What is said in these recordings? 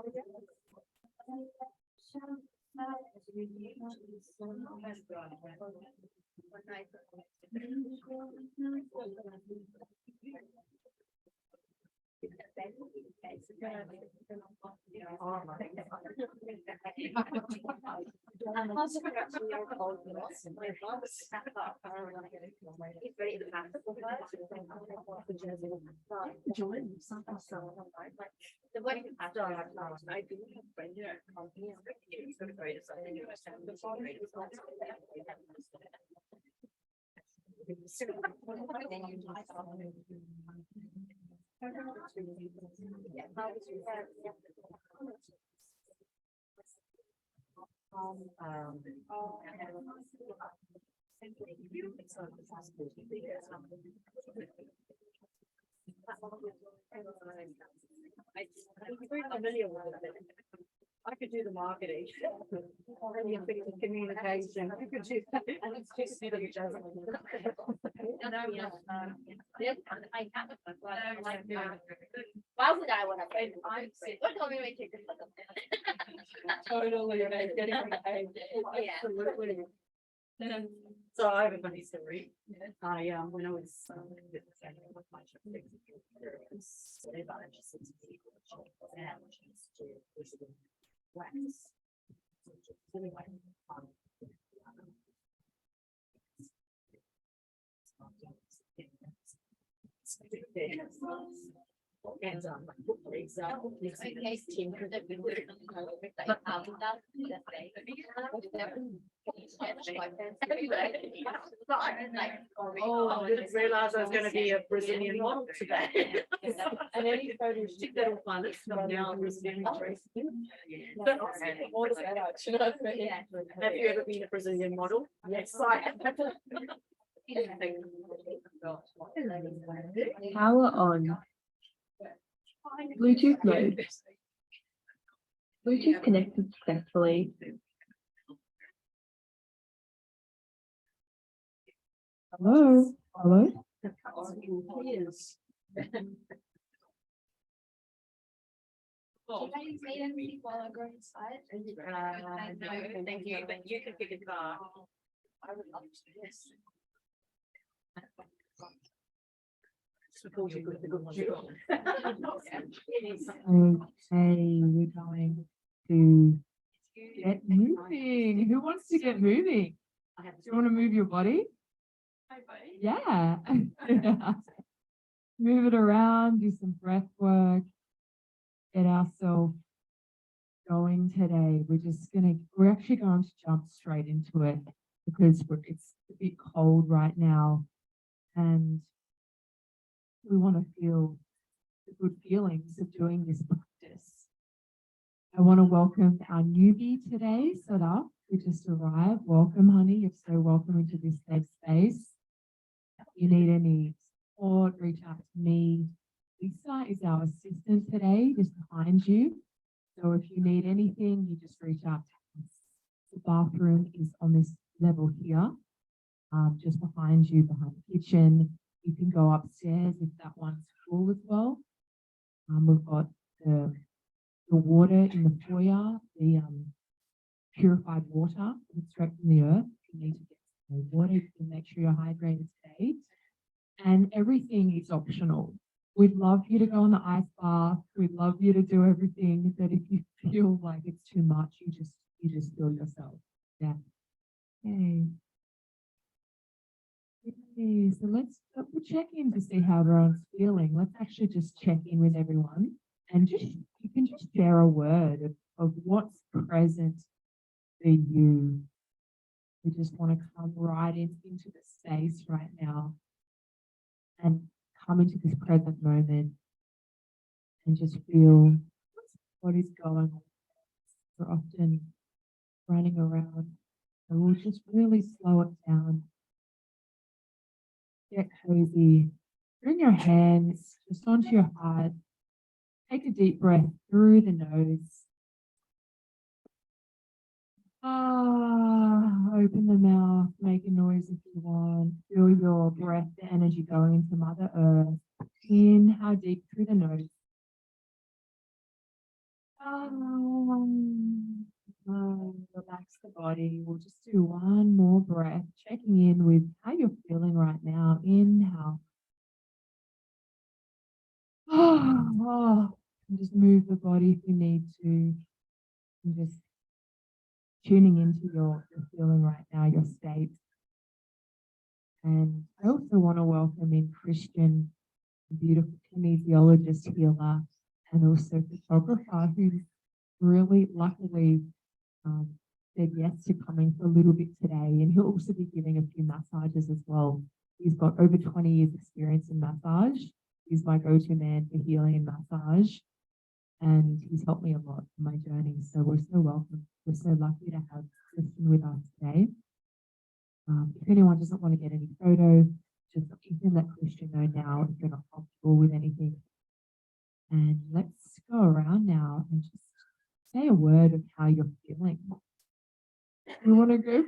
I'm very familiar with it. I could do the marketing. Already effective communication. I could do that. And it's just a bit of a joke. Why would I want to pay? What told me to make it different? Totally, getting paid. Absolutely. So I have a funny story. I when I was with my experience, they managed to wax. Anyway, and for example, oh, I didn't realize I was going to be a Brazilian model today. And any photos, stick that on fun. It's not now Brazilian dress. Have you ever been a Brazilian model? Yes, I have. Power on. Bluetooth mode. Bluetooth connected successfully. Hello? Hello? Yes. Can I say anything while I go inside? No, thank you, but you can pick a car. I would love to, yes. Suppose you got the good one. Okay, we're going to get moving. Who wants to get moving? Do you want to move your body? Yeah. Move it around, do some breath work, get ourselves going today. We're actually going to jump straight into it because it's a bit cold right now and we want to feel the good feelings of doing this practice. I want to welcome our newbie today, Sada, who just arrived. Welcome, honey. You're so welcome into this safe space. If you need any support, reach out to me. Lisa is our assistant today, just behind you. So if you need anything, you just reach out to us. The bathroom is on this level here, just behind you, behind the kitchen. You can go upstairs if that one's full as well. We've got the water in the foyer, the purified water straight from the earth. If you need to get some more water, you can make sure you're hydrated today. And everything is optional. We'd love you to go on the ice bath. We'd love you to do everything, but if you feel like it's too much, you just feel yourself. Yeah. Okay. Okay, so we'll check in to see how everyone's feeling. Let's actually just check in with everyone and you can just share a word of what's present for you. We just want to come right into the space right now and come into this present moment and just feel what is going on. We're often running around, so we'll just really slow it down. Get cozy. Bring your hands just onto your heart. Take a deep breath through the nose. Open the mouth, make a noise if you want. Feel your breath, the energy going into Mother Earth. Inhale deep through the nose. Relax the body. We'll just do one more breath, checking in with how you're feeling right now. Inhale. And just move the body if you need to. And just tuning into your feeling right now, your state. And I also want to welcome in Christian, a beautiful kinesiologist, healer, and also photographer who's really luckily said yes to coming for a little bit today. And he'll also be giving a few massages as well. He's got over 20 years experience in massage. He's my go-to man for healing and massage. And he's helped me a lot in my journey. So we're so welcome. We're so lucky to have Christian with us today. If anyone doesn't want to get any photos, just you can let Christian know now if you're not comfortable with anything. And let's go around now and just say a word of how you're feeling. We want to go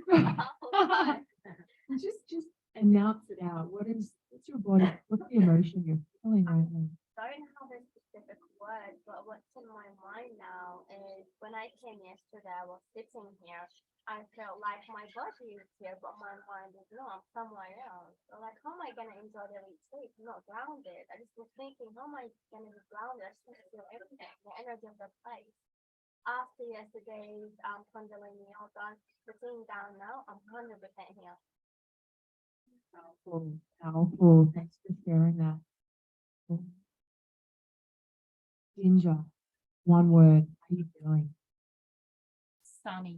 just announce it out. What's your body? What's the emotion you're feeling right now? Don't have a specific word, but what's in my mind now is when I came yesterday, I was sitting here. I felt like my body is here, but my mind is not. I'm somewhere else. So like, how am I gonna enjoy the retreat? I'm not grounded. I just was thinking, how am I gonna be grounded? I just want to feel everything, the energy of the place. After yesterday's Kundalini yoga, sitting down now, I'm 100% here. Powerful, powerful. Thanks for sharing that. Ginger, one word. How are you feeling? Sunny.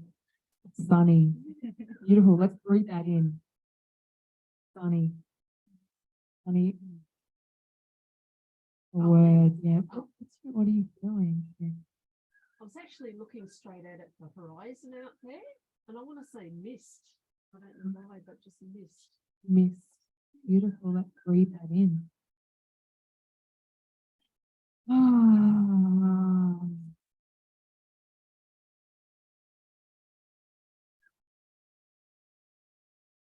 Sunny. Beautiful. Let's breathe that in. Sunny. Sunny. A word. Yeah. What are you feeling? Yeah. I was actually looking straight at the horizon out there, and I want to say mist. I don't know why, but just mist. Mist. Beautiful. Let's breathe that in.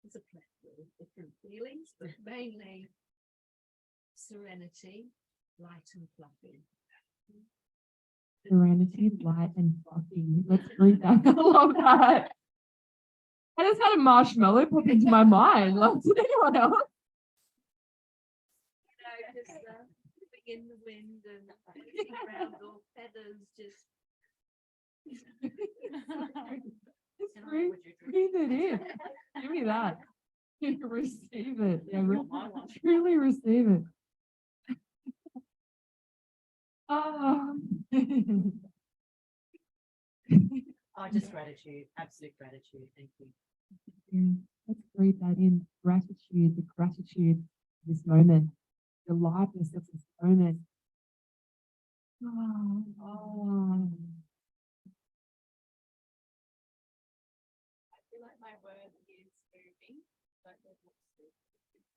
It's a plethora of different feelings, but mainly serenity, light and fluffy. Serenity, light, and fluffy. Let's breathe that. I love that. I just had a marshmallow pop into my mind. Like, did anyone else? Just in the wind and around all feathers, just. Just breathe it in. Give me that. Receive it. Yeah, truly receive it. Just gratitude, absolute gratitude. Thank you. Yeah, let's breathe that in. Gratitude, the gratitude of this moment, the lightness of this moment. I feel like my word is moving, but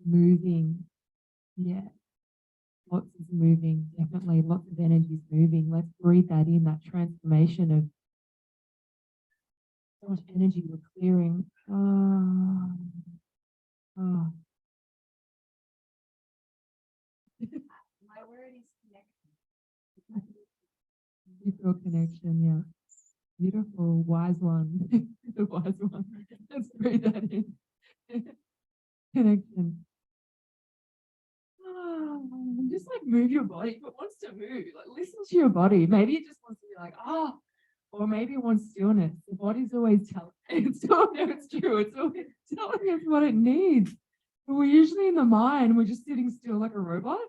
moving. Yeah. Lots is moving, definitely. Lots of energy is moving. Let's breathe that in, that transformation of so much energy we're clearing. my word is connection. You feel connection, yeah. Beautiful, wise one. The wise one. Let's breathe that in. Connection. Just like move your body. If it wants to move, like listen to your body. Maybe it just wants to be like, or maybe it wants stillness. The body's always telling it's true. It's always telling us what it needs. But we're usually in the mind, we're just sitting still like a robot,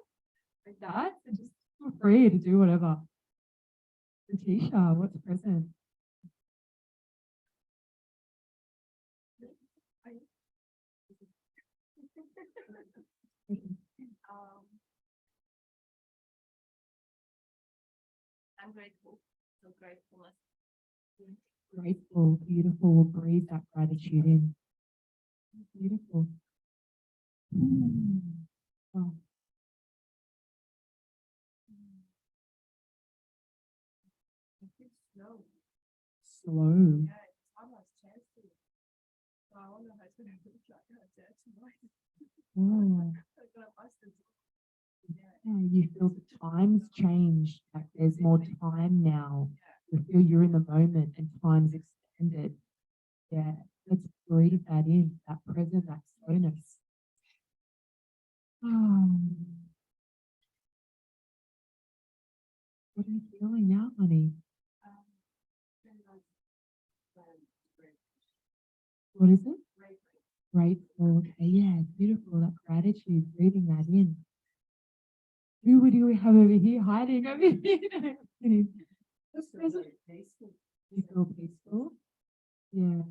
like that. And just feel free to do whatever. Letitia, what's present? I'm grateful. So grateful. Grateful, beautiful. We'll breathe that gratitude in. Beautiful. Oh. Slow. Yeah, it's almost chancy. So I wonder how it's going to look like out there tonight. Yeah, you feel the times change. Like there's more time now. that present, that slowness. Um, what are you feeling now, honey? What is it? Grateful. Okay, yeah, beautiful. That gratitude, breathing that in. Who would you have over here hiding over here? Just peaceful. You feel peaceful? Yeah.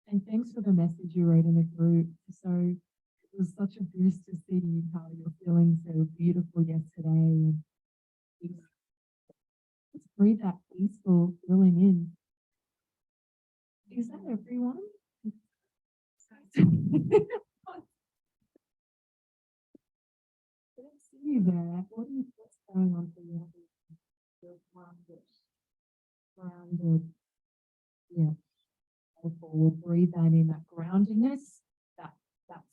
And thanks for the message you wrote in the group. So it was such a boost to see how you're feeling so beautiful yesterday. And just breathe that peaceful feeling in. Is that everyone? Let's see that. What's going on for you? You're grounded. Yeah. Forward, breathe that in, that groundedness, that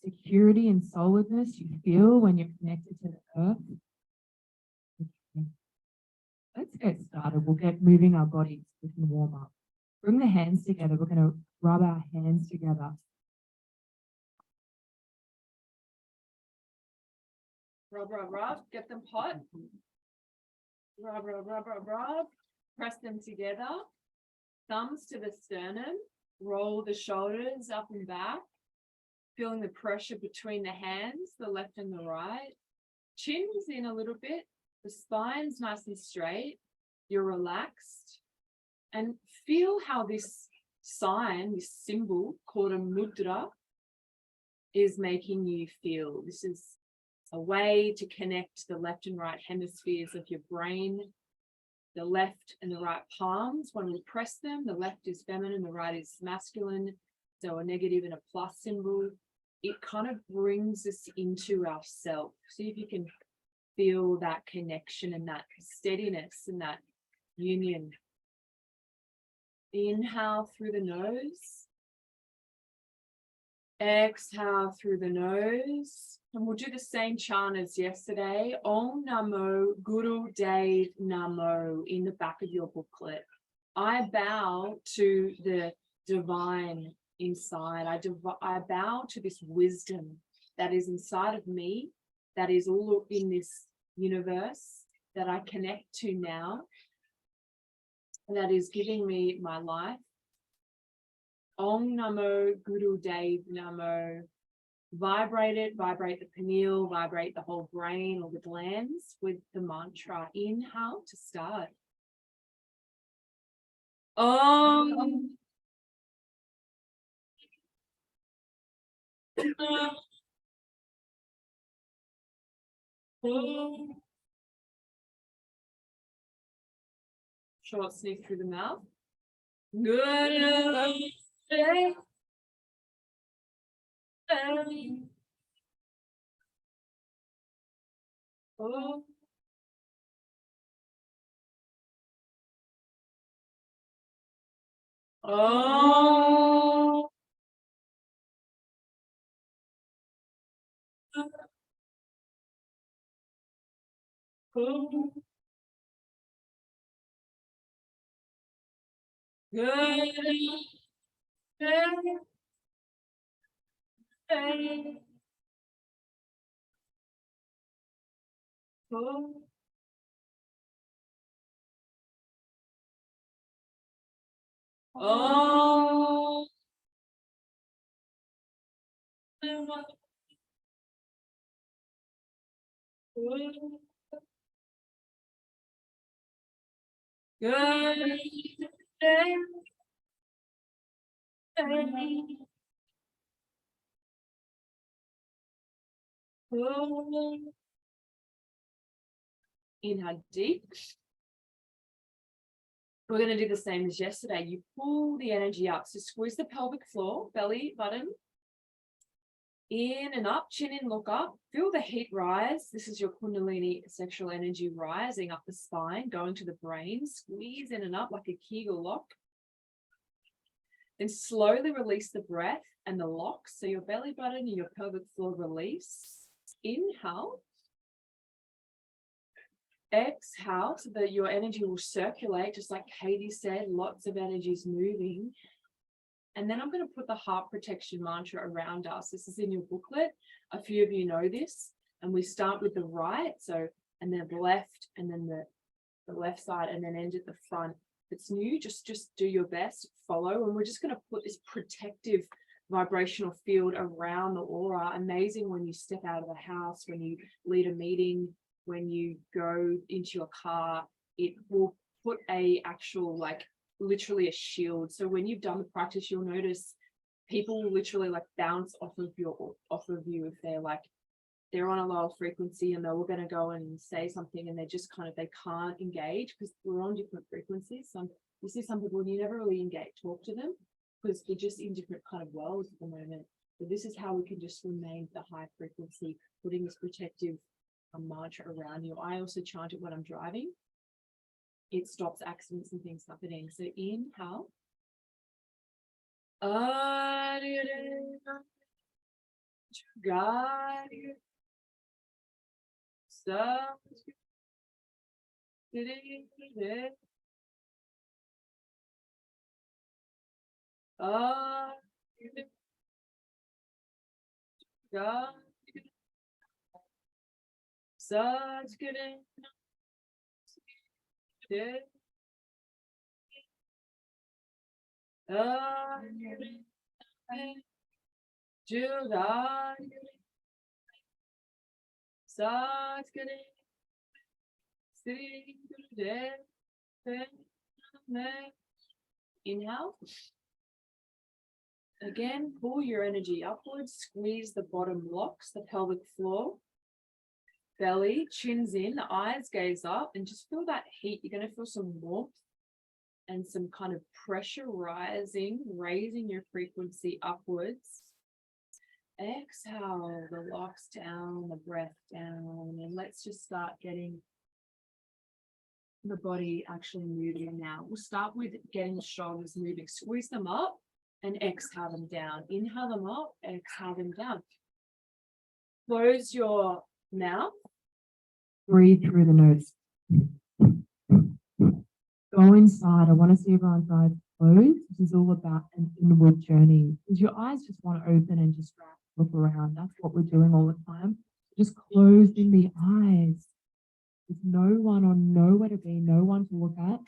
security and solidness you feel when you're connected to the earth. Okay. Let's get started. We'll get moving our bodies. We can warm up. Bring the hands together. We're going to rub our hands together. Rub, rub, rub. Get them hot. Rub, rub, rub, rub, rub. Press them together. Thumbs to the sternum. Roll the shoulders up and back. Feeling the pressure between the hands, the left and the right. Chin's in a little bit. The spine's nice and straight. You're relaxed. And feel how this sign, this symbol called a mudra, is making you feel. This is a way to connect the left and right hemispheres of your brain. The left and the right palms, when we press them, the left is feminine, the right is masculine. So a negative and a plus symbol. It kind of brings us into ourself. See if you can feel that connection and that steadiness and that union. Inhale through the nose. Exhale through the nose. And we'll do the same chant as yesterday. Om Namo Guru Dev Namo in the back of your booklet. I bow to the divine inside. I bow to this wisdom that is inside of me, that is all in this universe, that I connect to now, that is giving me my life. Om Namo Guru Dev Namo. Vibrate it, vibrate the pineal, vibrate the whole brain or the glands with the mantra. Inhale to start. Om. Short sneak through the mouth. Good. Oh. Oh. Oh. Good. Oh. Oh. Good. Inhale deep. We're going to do the same as yesterday. You pull the energy up. So squeeze the pelvic floor, belly button. In and up, chin in, look up. Feel the heat rise. This is your Kundalini sexual energy rising up the spine, going to the brain. Squeeze in and up like a Kegel lock. Then slowly release the breath and the locks. So your belly button and your pelvic floor release. Inhale. Exhale so that your energy will circulate, just like Katie said, lots of energy is moving. And then I'm going to put the heart protection mantra around us. This is in your booklet. A few of you know this. And we start with the right. So, and then the left, and then the left side, and then end at the front. If it's new, just do your best, follow. And we're just going to put this protective vibrational field around the aura. Amazing when you step out of the house, when you lead a meeting, when you go into your car, it will put a actual, like, literally a shield. So when you've done the practice, you'll notice people will literally like bounce off of you if they're on a lower frequency and they're all going to go and say something and they're just kind of, they can't engage because we're on different frequencies. You see some people and you never really talk to them because they're just in different kind of worlds at the moment. So this is how we can just remain the high frequency, putting this protective mantra around you. I also chant it when I'm driving. It stops accidents and things happening. So inhale. God. Inhale. Again, pull your energy upwards, squeeze the bottom blocks, the pelvic floor, belly, chins in, the eyes gaze up, and just feel that heat. You're going to feel some warmth and some kind of pressure rising, raising your frequency upwards. Exhale, the locks down, the breath down, and let's just start getting the body actually moving now. We'll start with getting the shoulders moving. Squeeze them up and exhale them down. Inhale them up, exhale them down. Close your mouth. Breathe through the nose. Go inside. I want to see everyone's eyes closed. This is all about an inward journey. Because your eyes just want to open and just look around. That's what we're doing all the time. Just closing the eyes. There's no one or nowhere to be, no one to look at.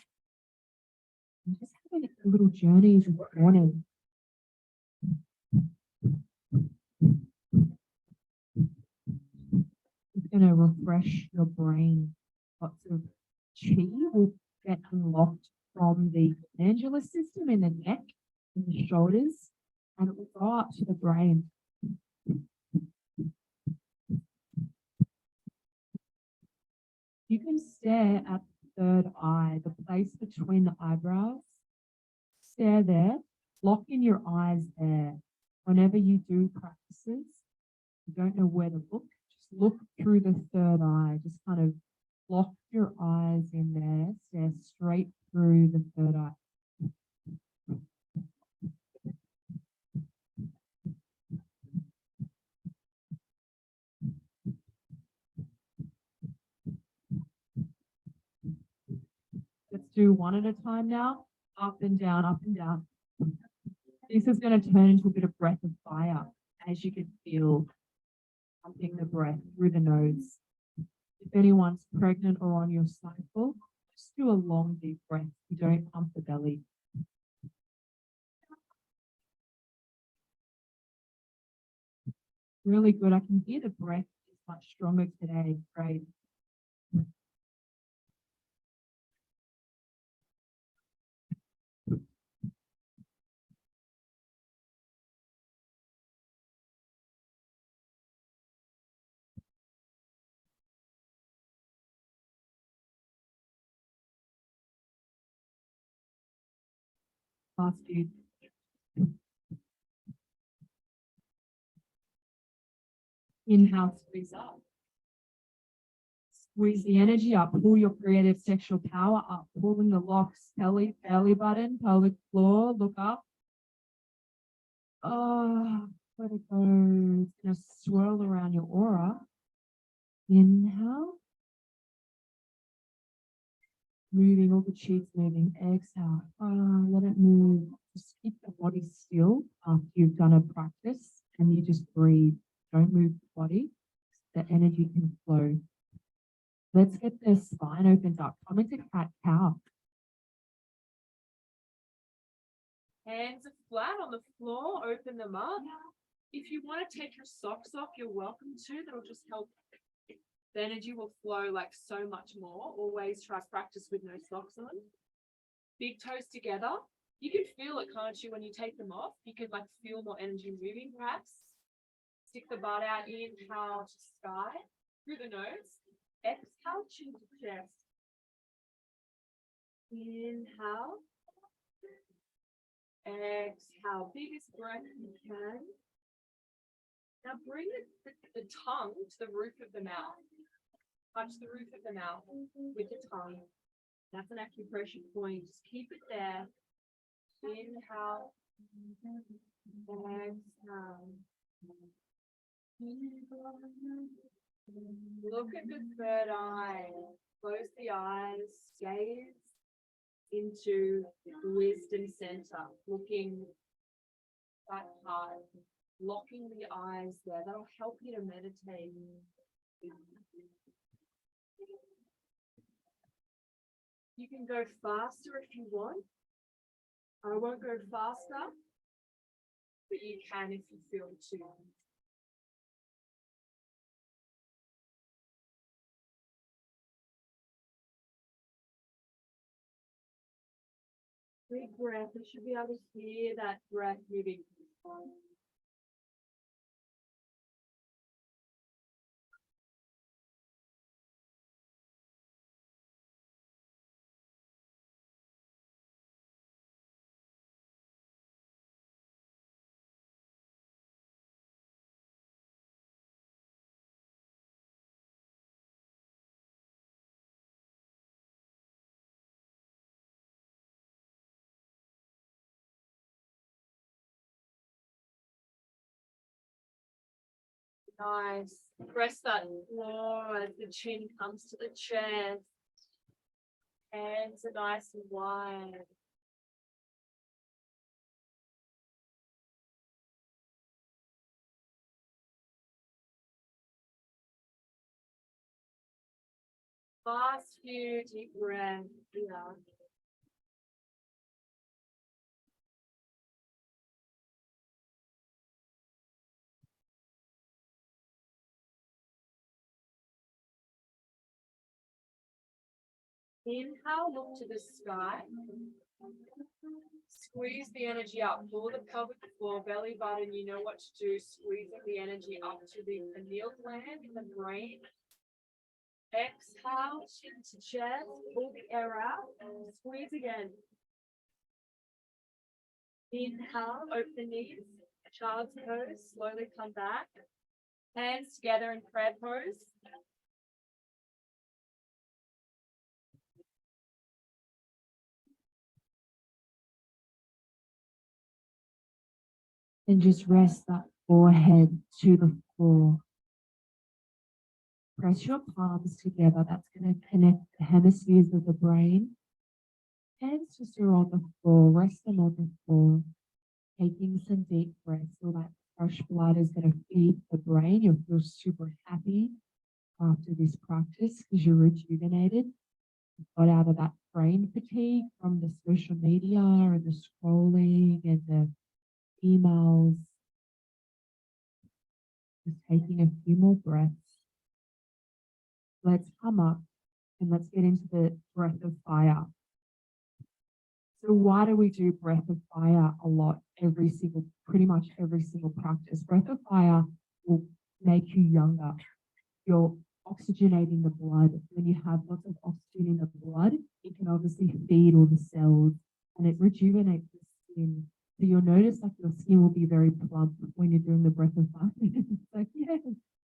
And just having a little journey this morning. It's going to refresh your brain. Lots of chi will get unlocked from the glandular system in the neck and the shoulders, and it will go up to the brain. You can stare at the third eye, the place between the eyebrows. Stare there, lock in your eyes there. Whenever you do practices, you don't know where to look, just look through the third eye. Just kind of lock your eyes in there, stare straight through the third eye. Let's do one at a time now. Up and down, up and down. This is going to turn into a bit of breath of fire, as you can feel pumping the breath through the nose. If anyone's pregnant or on your cycle, just do a long, deep breath. You don't pump the belly. Really good. I can hear the breath is much stronger today. Great. Last few. Inhale, squeeze up. Squeeze the energy up. Pull your creative sexual power up. Pulling the locks, belly button, pelvic floor. Look up. Oh, let it go. It's going to swirl around your aura. Inhale. Moving, all the cheeks moving. Exhale. Let it move. just keep the body still after you've done a practice and you just breathe. Don't move the body. The energy can flow. Let's get the spine opened up. Come into cat-cow. Hands are flat on the floor, open them up. If you want to take your socks off, you're welcome to. That'll just help. The energy will flow like so much more. Always try practice with no socks on. Big toes together. You can feel it, can't you, when you take them off? You can like feel more energy moving perhaps. Stick the butt out, inhale to sky through the nose. Exhale, chin to chest. Inhale. Exhale, biggest breath you can. Now bring the tongue to the roof of the mouth. Touch the roof of the mouth with the tongue. That's an acupressure point. Just keep it there. Inhale. Exhale. Look at the third eye. Close the eyes. Gaze into the wisdom center. Looking that hard. Locking the eyes there. That'll help you to meditate. You can go faster if you want. I won't go faster, but you can if you feel to. Big breath. You should be able to hear that breath moving. Nice. Press that floor as the chin comes to the chest. Hands are nice and wide. Last few deep breaths. Yeah. Inhale, look to the sky. Squeeze the energy up. Pull the pelvic floor, belly button. You know what to do. Squeezing the energy up to the pineal gland in the brain. Exhale, chin to chest. Pull the air out. Squeeze again. Inhale, open the knees. Child's pose. Slowly come back. Hands together in prayer pose. And just rest that forehead to the floor. Press your palms together. That's going to connect the hemispheres of the brain. Hands just are on the floor. Rest them on the floor. Taking some deep breaths. All that fresh blood is going to feed the brain. You'll feel super happy after this practice because you're rejuvenated. You've got out of that brain fatigue from the social media and the scrolling and the emails. Just taking a few more breaths. Let's come up and let's get into the breath of fire. So why do we do breath of fire a lot? Pretty much every single practice. Breath of fire will make you younger. You're oxygenating the blood. When you have lots of oxygen in the blood, it can obviously feed all the cells and it rejuvenates the skin. So you'll notice like your skin will be very plump when you're doing the breath of fire. It's like, yeah,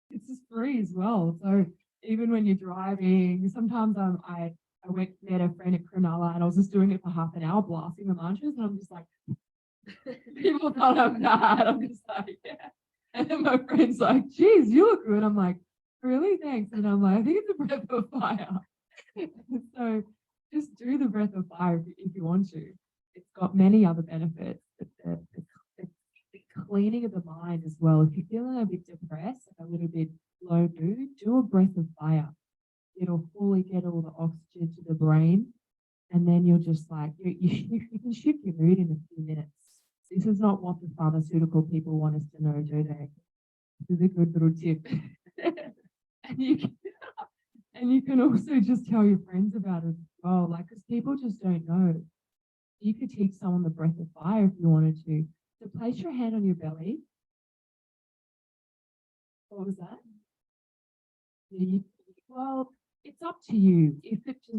it's just free as well. So even when you're driving, sometimes I went met a friend at Cronulla and I was just doing it for half an hour, blasting the mantras, and I'm just like, people thought I'm mad. I'm just like, yeah. And then my friend's like, geez, you look good. I'm like, really? Thanks. And I'm like, I think it's a breath of fire. So just do the breath of fire if you want to. it's got many other benefits, but the cleaning of the mind as well. If you're feeling a bit depressed, and a little bit low mood, do a breath of fire. It'll fully get all the oxygen to the brain, and then you're just like, you can shift your mood in a few minutes. This is not what the pharmaceutical people want us to know, do they? This is a good little tip. and you can, and you can also just tell your friends about it as well, like, because people just don't know. You could teach someone the breath of fire if you wanted to. So place your hand on your belly. What was that? Well, it's up to you. If it's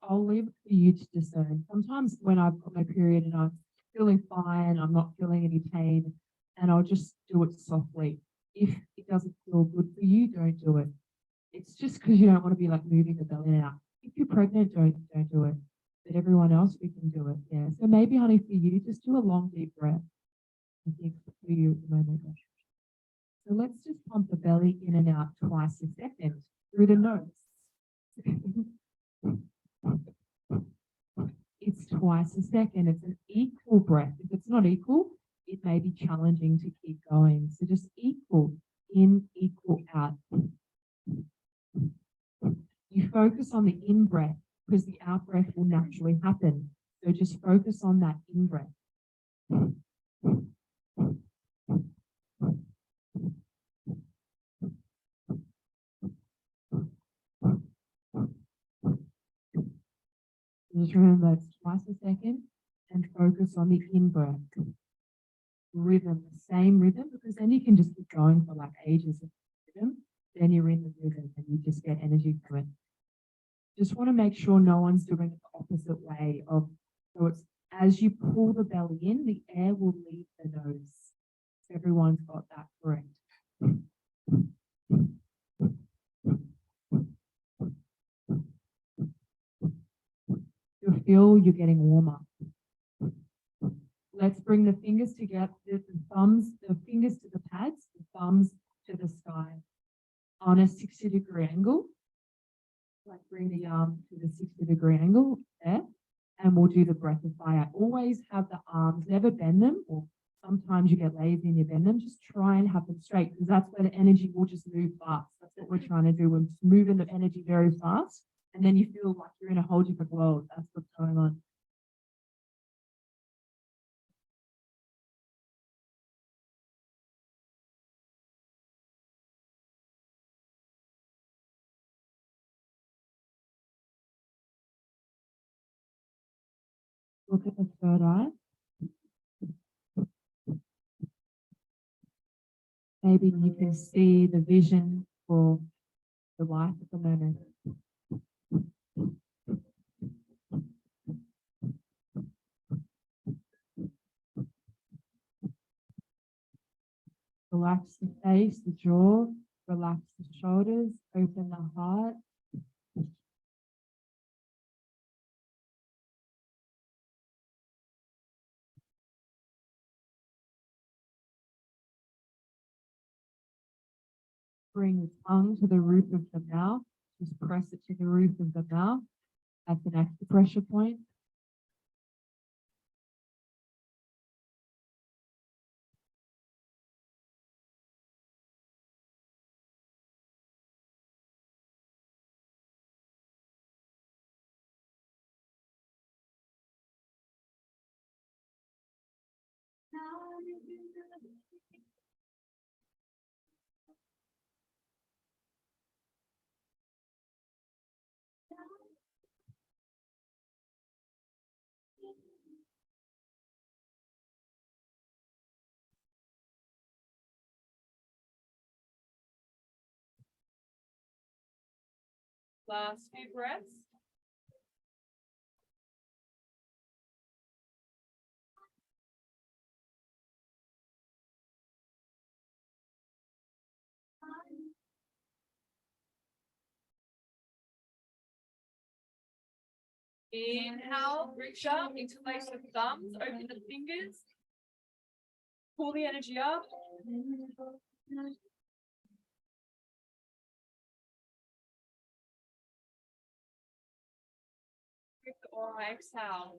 I'll leave it for you to discern. Sometimes when I've got my period and I'm feeling fine, I'm not feeling any pain, and I'll just do it softly. If it doesn't feel good for you, don't do it. It's just because you don't want to be like moving the belly out. If you're pregnant, don't do it. But everyone else, we can do it. Yeah. So maybe, honey, for you, just do a long, deep breath. I think for you at the moment. So let's just pump the belly in and out twice a second through the nose. It's twice a second. It's an equal breath. If it's not equal, it may be challenging to keep going. So just equal in, equal out. You focus on the in breath because the out breath will naturally happen. So just focus on that in breath. Just remember it's twice a second and focus on the in breath. Rhythm, the same rhythm, because then you can just keep going for like ages of rhythm. Then you're in the rhythm and you just get energy from it. Just want to make sure no one's doing it the opposite way of, so it's as you pull the belly in, the air will leave the nose. Everyone's got that correct. You feel you're getting warmer. Let's bring the fingers together, the fingers to the pads, the thumbs to the sky on a 60-degree angle. Like bring the arm to the 60-degree angle there, and we'll do the breath of fire. Always have the arms, never bend them, or sometimes you get lazy and you bend them. Just try and have them straight, because that's where the energy will just move fast. That's what we're trying to do. We're just moving the energy very fast, and then you feel like you're in a whole different world. That's what's going on. Look at the third eye. Maybe you can see the vision for the life at the moment. Relax the face, the jaw, relax the shoulders, open the heart. Bring the tongue to the roof of the mouth. Just press it to the roof of the mouth. That's an acupressure point. Last few breaths. Inhale, reach up, interlace the thumbs, open the fingers, pull the energy up. With the Or exhale.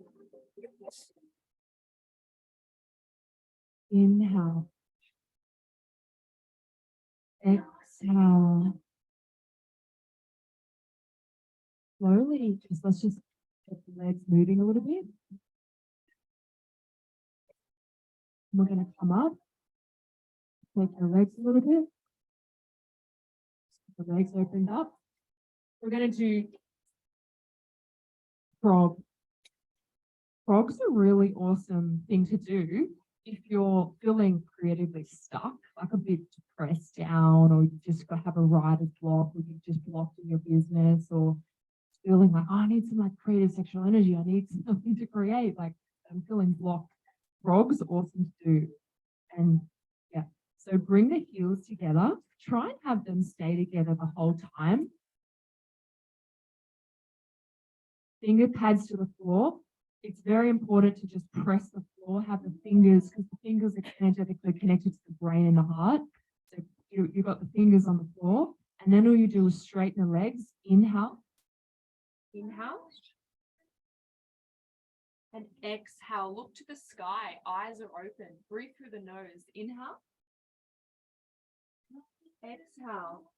Inhale. Exhale. Slowly, let's just get the legs moving a little bit. We're going to come up. Take your legs a little bit. The legs opened up. We're going to do frog. Frog's a really awesome thing to do if you're feeling creatively stuck, like a bit depressed down, or you just got have a writer's block, or you've just blocked in your business, or feeling like, oh, I need some like creative sexual energy. I need something to create. Like I'm feeling blocked. Frog's awesome to do. And yeah, so bring the heels together. Try and have them stay together the whole time. Finger pads to the floor. It's very important to just press the floor, have the fingers, because the fingers are energetically connected to the brain and the heart. So you've got the fingers on the floor, and then all you do is straighten the legs. Inhale. Inhale. And exhale. Look to the sky. Eyes are open. Breathe through the nose. Inhale. Exhale.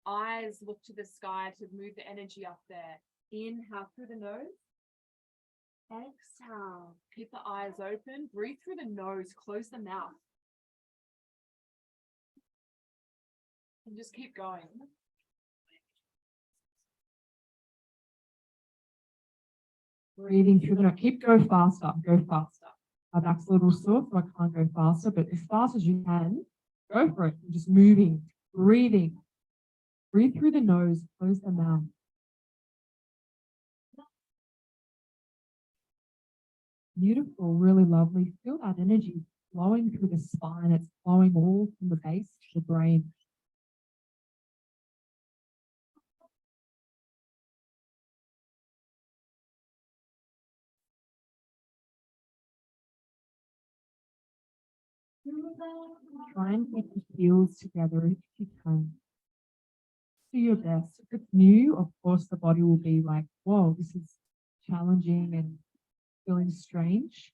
Eyes look to the sky to move the energy up there. Inhale through the nose. Exhale. Keep the eyes open. Breathe through the nose. Close the mouth. And just keep going. Breathing through the nose. Keep go faster. Go faster. My back's a little sore, so I can't go faster, but as fast as you can, go for it. You're just moving, breathing. Breathe through the nose. Close the mouth. Beautiful, really lovely. Feel that energy flowing through the spine. It's flowing all from the base to the brain. Try and keep the heels together if you can. Do your best. If it's new, of course, the body will be like, whoa, this is challenging and feeling strange.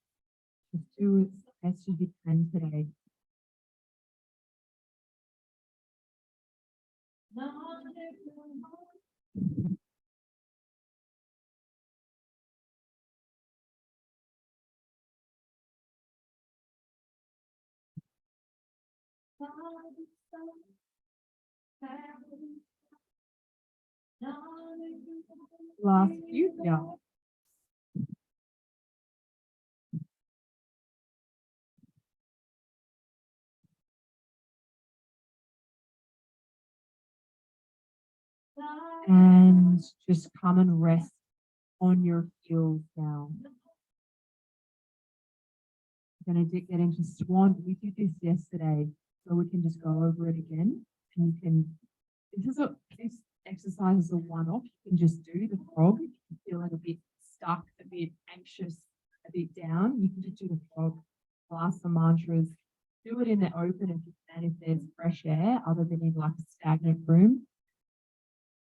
Just do as best as you can today. Last few, yeah. And just come and rest on your heels now. We're going to get into swan. We did this yesterday, so we can just go over it again. And you can, this exercise is a one-off. You can just do the frog. If you're feeling a bit stuck, a bit anxious, a bit down, you can just do the frog. Blast the mantras. Do it in the open if you can, if there's fresh air, other than in like a stagnant room.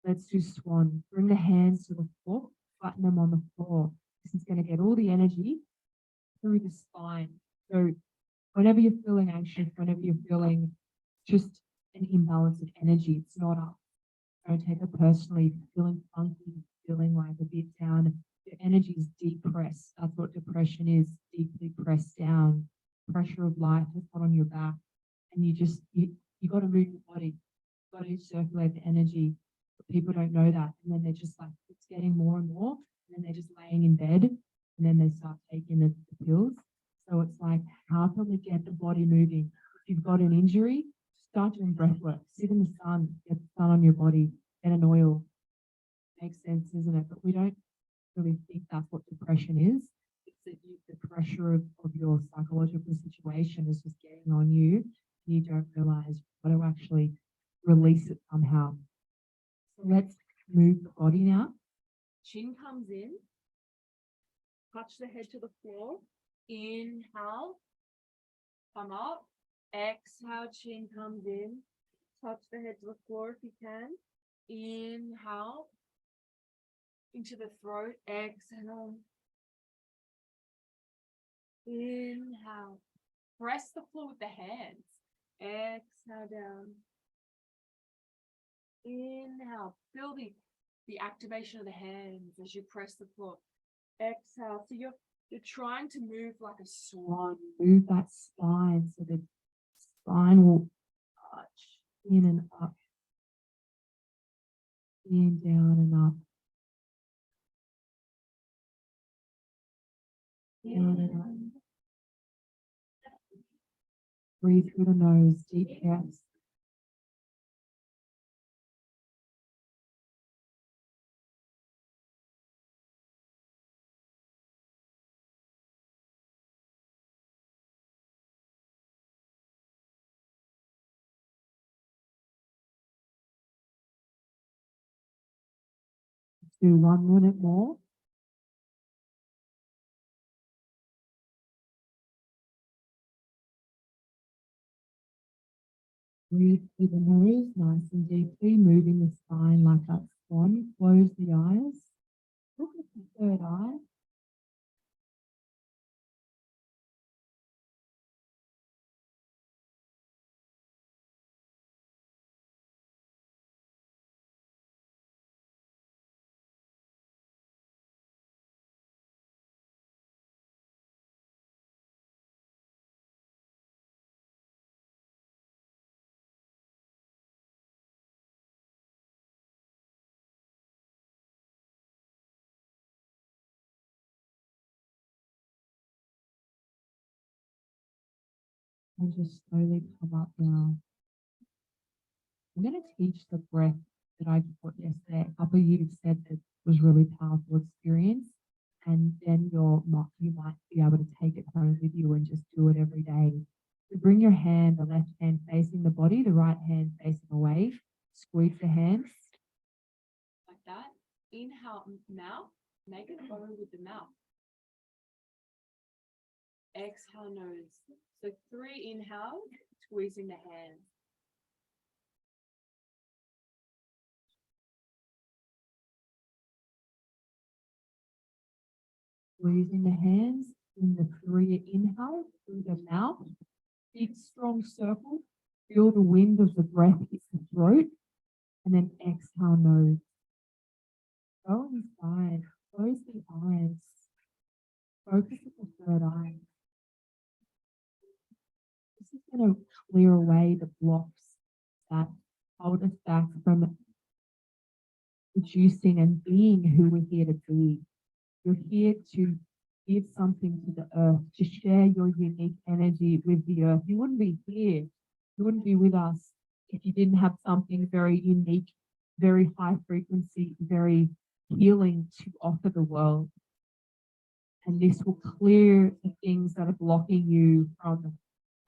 Let's do swan. Bring the hands to the floor, flatten them on the floor. This is going to get all the energy through the spine. So whenever you're feeling anxious, whenever you're feeling just an imbalance of energy, it's not up. Don't take it personally. If you're feeling funky, feeling like a bit down, your energy is depressed. That's what depression is, deeply pressed down. Pressure of life is not on your back. And you got to move your body. You've got to circulate the energy. But people don't know that. And then they're just like, it's getting more and more. And then they're just laying in bed. And then they start taking the pills. So it's like, how can we get the body moving? If you've got an injury, start doing breath work. Sit in the sun, get the sun on your body, get an oil. Makes sense, isn't it? But we don't really think that's what depression is. It's that the pressure of your psychological situation is just getting on you, and you don't realize you've got to actually release it somehow. So let's move the body now. Chin comes in. Touch the head to the floor. Inhale. Come up. Exhale, chin comes in. Touch the head to the floor if you can. Inhale. into the throat. Exhale. Inhale. Press the floor with the hands. Exhale down. Inhale. Feel the activation of the hands as you press the floor. Exhale. So you're trying to move like a swan. Move that spine so the spine will touch in and up, in, down and up, down and up. Breathe through the nose, deep breaths. Do 1 minute more. Breathe through the nose, nice and deeply, moving the spine like that swan. Close the eyes. Look at the third eye. And just slowly come up now. I'm going to teach the breath that I taught yesterday. A couple of you have said that it was really powerful experience, and then you might be able to take it home with you and just do it every day. So bring your hand, the left hand facing the body, the right hand facing away. Squeeze the hands. Like that. Inhale, mouth. Make it go with the mouth. Exhale, nose. So 3 inhales, squeezing the hands. Squeezing the hands in the 3 inhale through the mouth. Big strong circle. Feel the wind of the breath hit the throat. And then exhale, nose. Go inside. Close the eyes. Focus at the third eye. This is going to clear away the blocks that hold us back from producing and being who we're here to be. You're here to give something to the earth, to share your unique energy with the earth. You wouldn't be here. You wouldn't be with us if you didn't have something very unique, very high frequency, very healing to offer the world. And this will clear the things that are blocking you from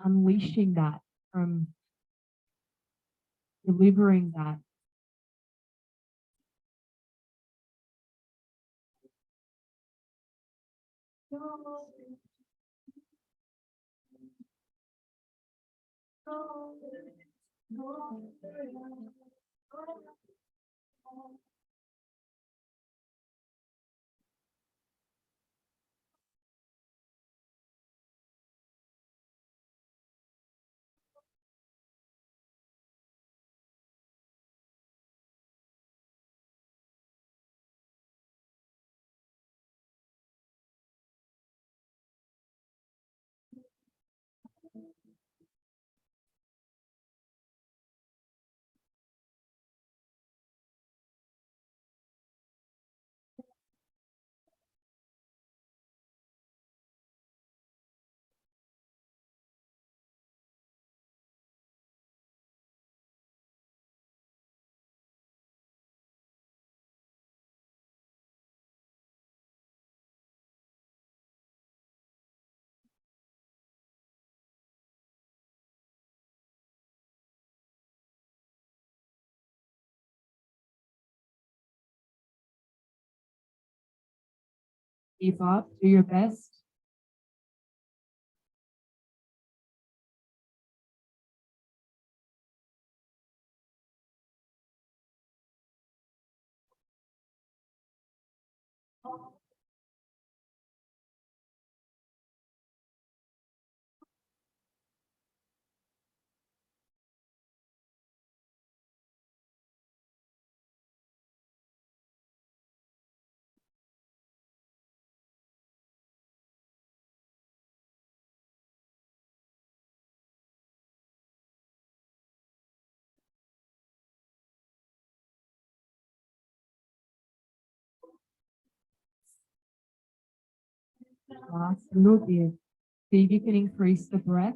unleashing that, from delivering that. Keep up, do your best. Last little bit. See if you can increase the breath.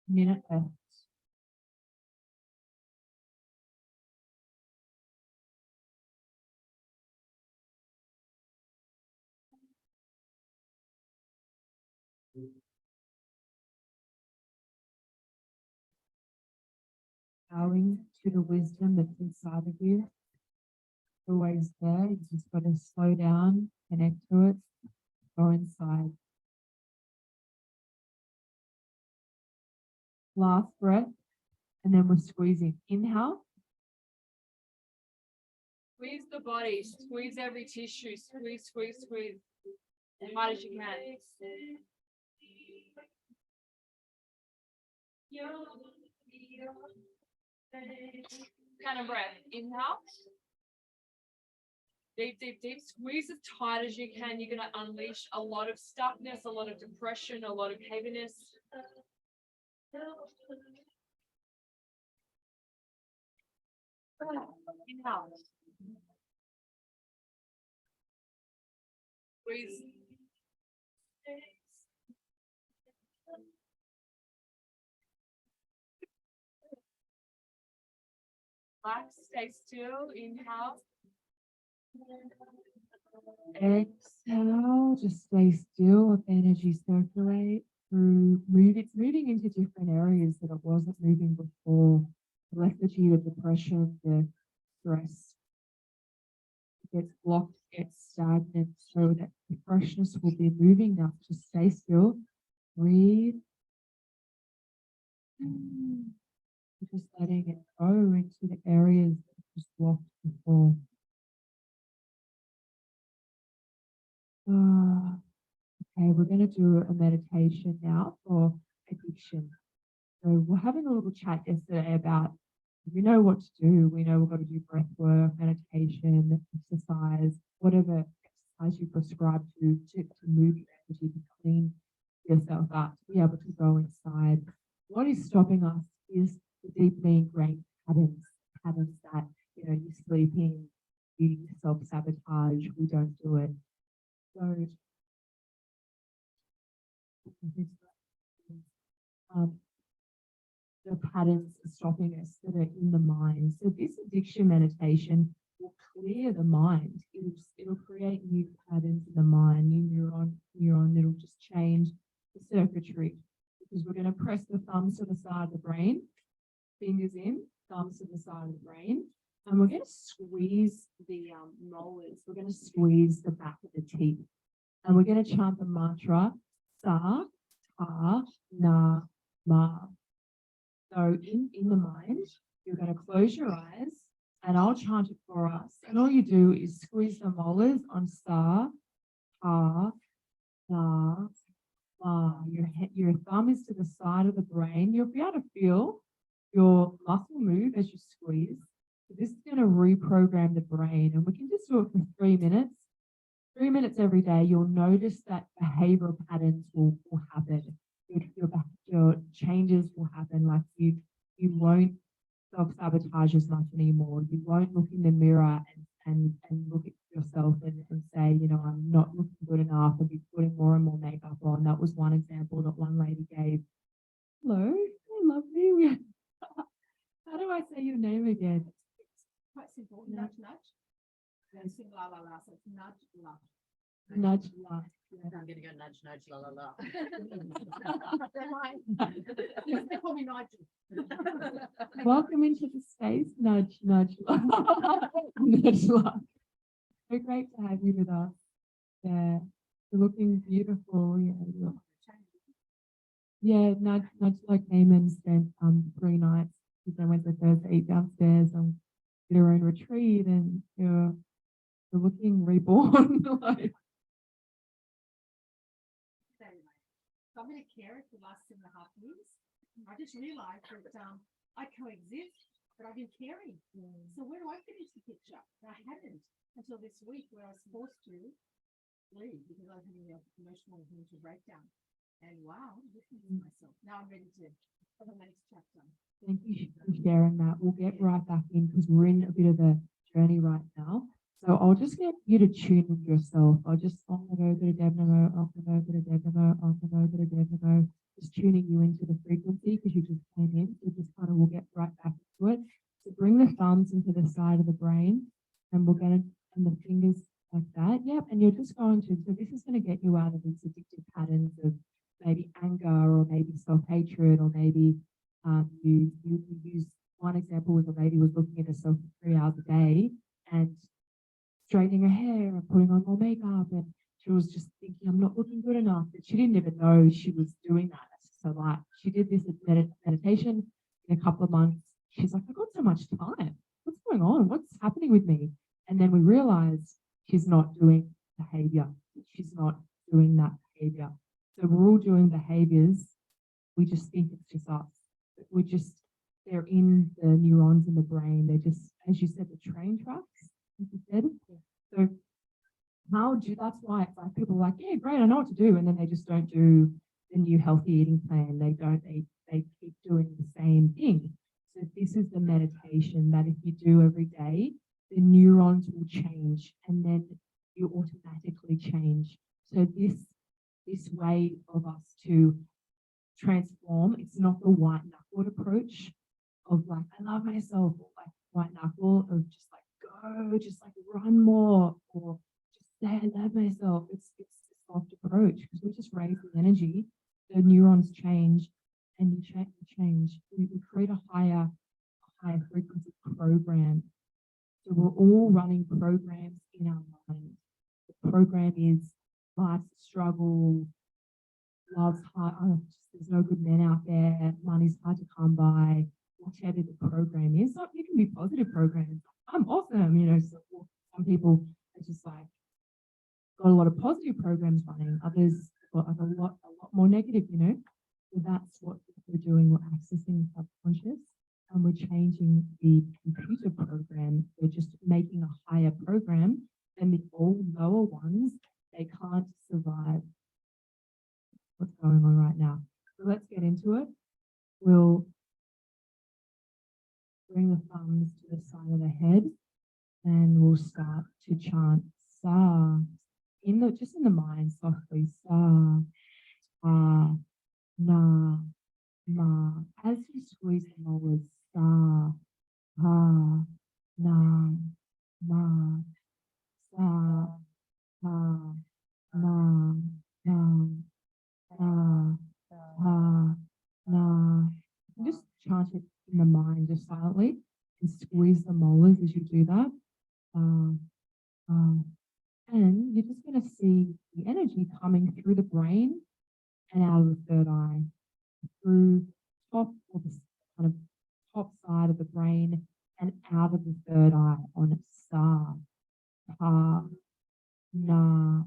Minute left. Bowing to the wisdom that's inside of you. Always there. You just got to slow down, connect to it, go inside. Last breath, and then we're squeezing. Inhale. Squeeze the body, squeeze every tissue, squeeze, squeeze, squeeze. As hard as you can. Kind of breath. Inhale. Deep, deep, deep. Squeeze as tight as you can. You're going to unleash a lot of stuckness, a lot of depression, a lot of heaviness. Inhale. Squeeze. Relax, stay still. Inhale. Exhale, just stay still, let the energy circulate through, it's moving into different areas that it wasn't moving before. The lethargy, the depression, the stress. It gets blocked, gets stagnant, so that the freshness will be moving now. Just stay still, breathe. Just letting it go into the areas that just blocked before. Okay, we're going to do a meditation now for addiction. So we're having a little chat yesterday about, we know what to do. We know we've got to do breath work, meditation, exercise, whatever exercise you prescribe to move your energy, to clean yourself up, to be able to go inside. What is stopping us is the deeply ingrained patterns that, you're sleeping, you self-sabotage, we don't do it. So, the patterns are stopping us that are in the mind. So this addiction meditation will clear the mind. It'll create new patterns in the mind, new neuron. It'll just change the circuitry, because we're going to press the thumbs to the side of the brain, fingers in, thumbs to the side of the brain, and we're going to squeeze the molars. We're going to squeeze the back of the teeth, and we're going to chant the mantra Sa, Ta, Na, Ma. So in the mind, you're going to close your eyes, and I'll chant it for us. And all you do is squeeze the molars on Sa, Ta, Na, Ma. Your thumb is to the side of the brain. You'll be able to feel your muscle move as you squeeze. So this is going to reprogram the brain, and we can just do it for 3 minutes. 3 minutes every day. You'll notice that behavioral patterns will happen. Your changes will happen. Like you won't self-sabotage as much anymore. You won't look in the mirror and look at yourself and say, I'm not looking good enough, and be putting more and more makeup on. That was one example that one lady gave. Hello, I love you. How do I say your name again? Quite simple. Nudge, nudge. Then sing la la la. So it's nudge, la. Nudge, la. I'm gonna go nudge, nudge, la la la. They call me Nigel. Welcome into the space. Nudge, nudge, la. Nudge, la. So great to have you with us. Yeah, you're looking beautiful. Yeah, nudge, like Eamon spent 3 nights, Tuesday, Wednesday, Thursday, eat downstairs and did her own retreat, and you're looking reborn. Like, So I've been a carer for the last 7.5 years. I just realised that I coexist, but I've been caring. So where do I fit into the picture? I hadn't until this week, where I was forced to leave because I was having an emotional and mental breakdown. And wow, I'm listening to myself. Now I'm ready to for the next chapter. thank you for sharing that. We'll get right back in because we're in a bit of a journey right now. So I'll just get you to tune with yourself. I'll just on the go to Devnamo, off the go to Devnamo, off the go to Devnamo, just tuning you into the frequency because you just came in. So just kind of we'll get right back into it. So bring the thumbs into the side of the brain and we're going to, and the fingers like that. Yep. And you're just going to, so this is going to get you out of these addictive patterns of maybe anger or maybe self-hatred or maybe you use one example was a lady was looking at herself for 3 hours a day and straightening her hair and putting on more makeup and she was just thinking I'm not looking good enough, but she didn't even know she was doing that. So like she did this meditation in a couple of months. She's like, I got so much time. What's going on? What's happening with me? And then we realized she's not doing behavior. She's not doing that behavior. So we're all doing behaviors. We just think it's just us. We just, they're in the neurons in the brain. They're just, as you said, the train tracks, as you said. So that's why it's like people are like, yeah, great, I know what to do. And then they just don't do the new healthy eating plan. They keep doing the same thing. So this is the meditation that if you do every day, the neurons will change and then you automatically change. So this way of us to transform, it's not the white knuckled approach of like, I love myself, or like white knuckle of just like go, just like run more, or just say I love myself. It's a soft approach because we just raise the energy, the neurons change, and you change. We create a higher frequency program. So we're all running programs in our mind. The program is life's a struggle, love's hard, there's no good men out there, money's hard to come by, whatever the program is. So you can be positive programs. I'm awesome, so some people are just like got a lot of positive programs running, others got like a lot more negative, So that's what we're doing. We're accessing the subconscious and we're changing the computer program. We're just making a higher program and the old lower ones, they can't survive what's going on right now. So let's get into it. We'll bring the thumbs to the side of the head and we'll start to chant Sa just in the mind softly. Sa, Ah, Na, Ma. As you squeeze the molars, Sa, Ha, Na, Ma, Sa, Ha, Na, Na, Sa, Ha, Na. Just chant it in the mind, just silently, and squeeze the molars as you do that. And you're just going to see the energy coming through the brain and out of the third eye, through top or the kind of top side of the brain and out of the third eye on Sa, Pa, Na,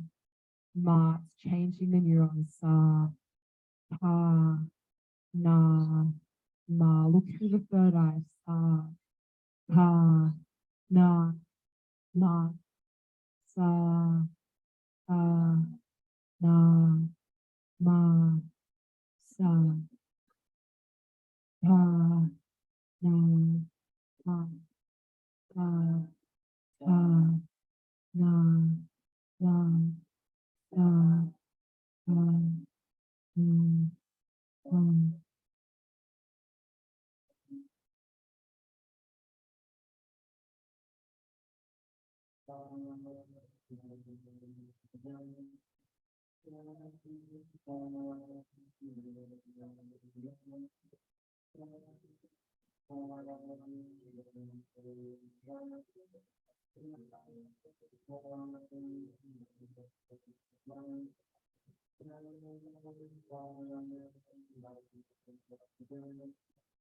Ma. It's changing the neurons. Sa, Pa, Na, Ma. Look through the third eye. Sa, Pa, Na, Ma. Sa, Pa, Na, Ma. Sa, Pa, Na, Ma. Sa, Pa, Na, Ma. Sa,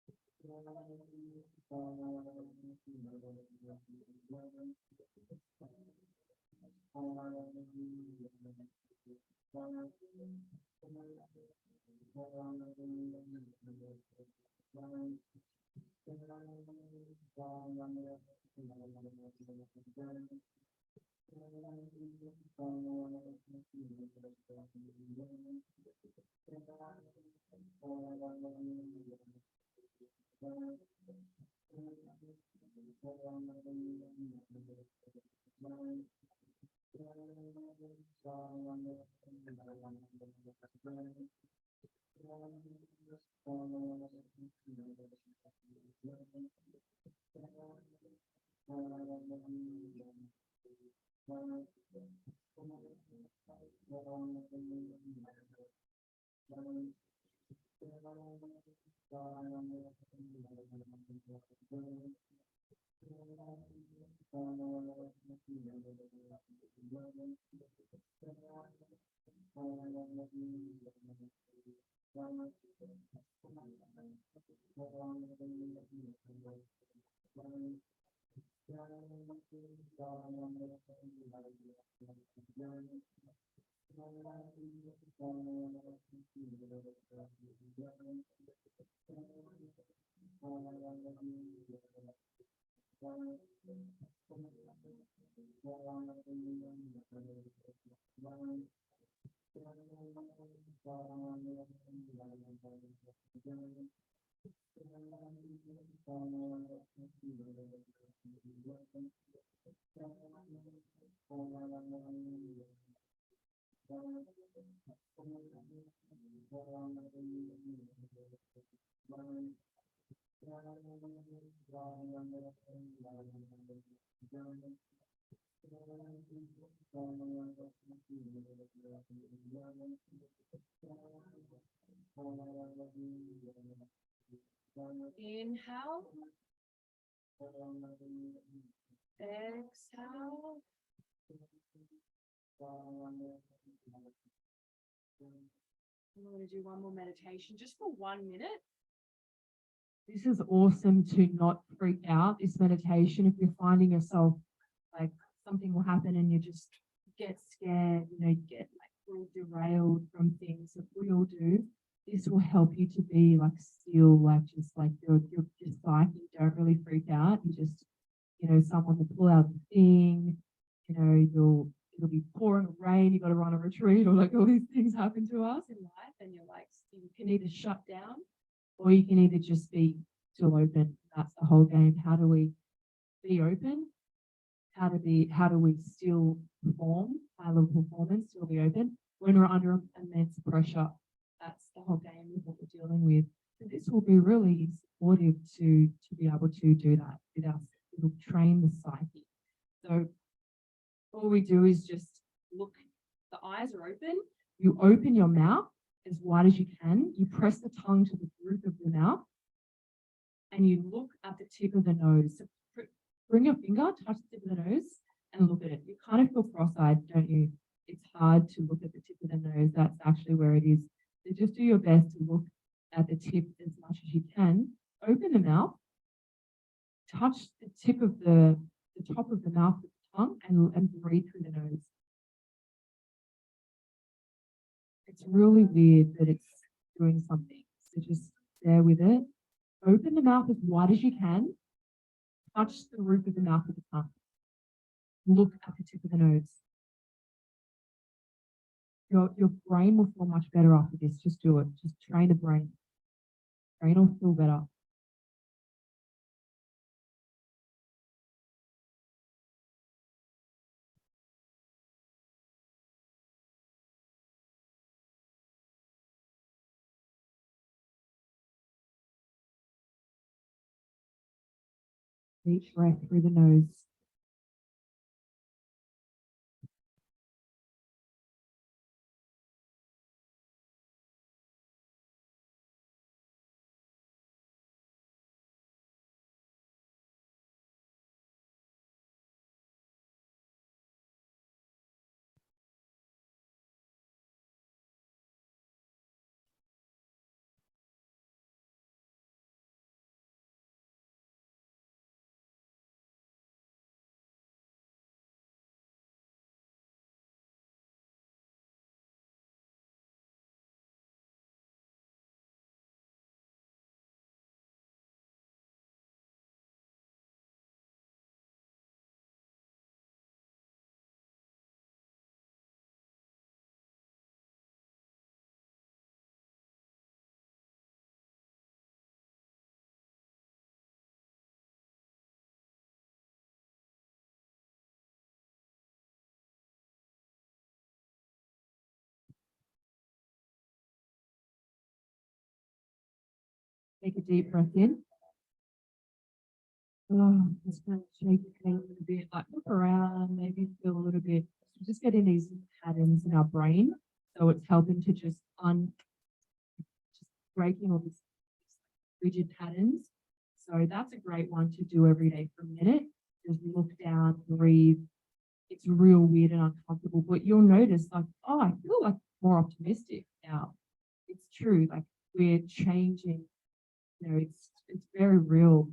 Pa, Na, Ma. Inhale. Exhale. I'm going to do one more meditation just for 1 minute. This is awesome to not freak out. This meditation, if you're finding yourself like something will happen and you just get scared, you get like all derailed from things that we all do. This will help you to be like still, like just like your psyche. Don't really freak out. You just, someone will pull out the thing, it'll be pouring rain, you got to run a retreat, or like all these things happen to us in life, and you're like, you can either shut down or you can either just be still open. That's the whole game. How do we be open? How do we still perform, high level performance, still be open when we're under immense pressure? That's the whole game of what we're dealing with. So this will be really supportive to be able to do that with us. It'll train the psyche. So all we do is just look, the eyes are open, you open your mouth as wide as you can, you press the tongue to the roof of the mouth, and you look at the tip of the nose. So bring your finger, touch the tip of the nose, and look at it. You kind of feel cross-eyed, don't you? It's hard to look at the tip of the nose. That's actually where it is. So just do your best to look at the tip as much as you can. Open the mouth, touch the tip of the top of the mouth with the tongue, and breathe through the nose. It's really weird that it's doing something. So just bear with it. Open the mouth as wide as you can. Touch the roof of the mouth with the tongue. Look at the tip of the nose. Your brain will feel much better after this. Just do it. Just train the brain. Brain will feel better. Deep breath through the nose. Take a deep breath in. Oh, just kind of shake your head a little bit, like look around, maybe feel a little bit, just getting these patterns in our brain. So it's helping to just breaking all these rigid patterns. So that's a great one to do every day for a minute. Just look down, breathe. It's real weird and uncomfortable, but you'll notice like, oh, I feel like more optimistic now. It's true, like we're changing, you know, it's very real.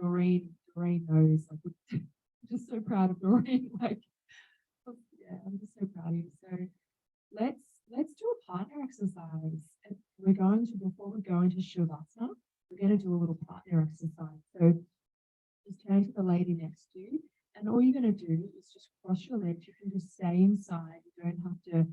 Doreen knows, like, I'm just so proud of Doreen. Like, yeah, I'm just so proud of you. So let's do a partner exercise. And we're going to, before we go into Shavasana, we're going to do a little partner exercise. So just turn to the lady next to you, and all you're going to do is just cross your legs. You can just stay inside. You don't have to,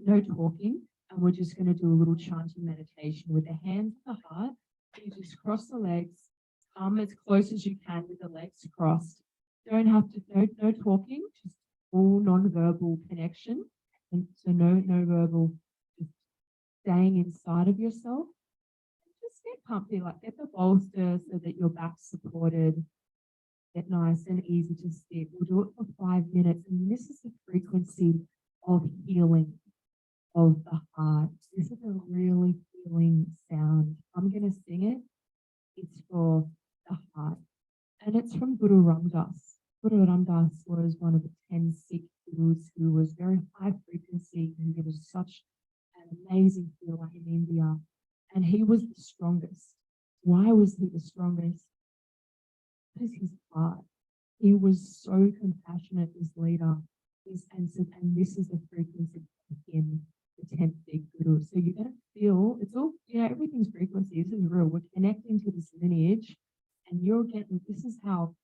no talking. And we're just going to do a little chanting meditation with the hands on the heart. You just cross the legs, come as close as you can with the legs crossed. Don't have to, no talking, just all non-verbal connection. And so no verbal, just staying inside of yourself. Just get comfy, like get the bolster so that your back's supported. Get nice and easy to sit. We'll do it for 5 minutes. And this is the frequency of healing of the heart. This is a really healing sound. I'm going to sing it. It's for the heart. And it's from Guru Ramdas. Guru Ramdas was one of the 10 Sikh gurus who was very high frequency, and he was such an amazing healer in India. And he was the strongest. Why was he the strongest? Because his heart. He was so compassionate, this leader. And this is the frequency of him, the 10th Sikh guru. So you're going to feel, it's all, you know, everything's frequency. This is real. We're connecting to this lineage. And you're getting, this is how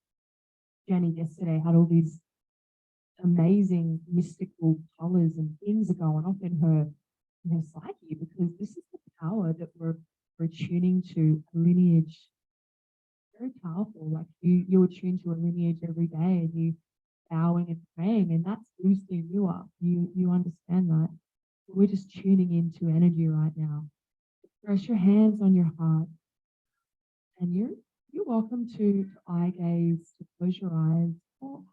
Jenny yesterday had all these amazing mystical colors and things are going off in her psyche, because this is the power that we're tuning to, a lineage. Very powerful. Like you attune to a lineage every day, and you bowing and praying, and that's boosting you up. You understand that. We're just tuning into energy right now. Press your hands on your heart, and you're welcome to eye gaze, to close your eyes, or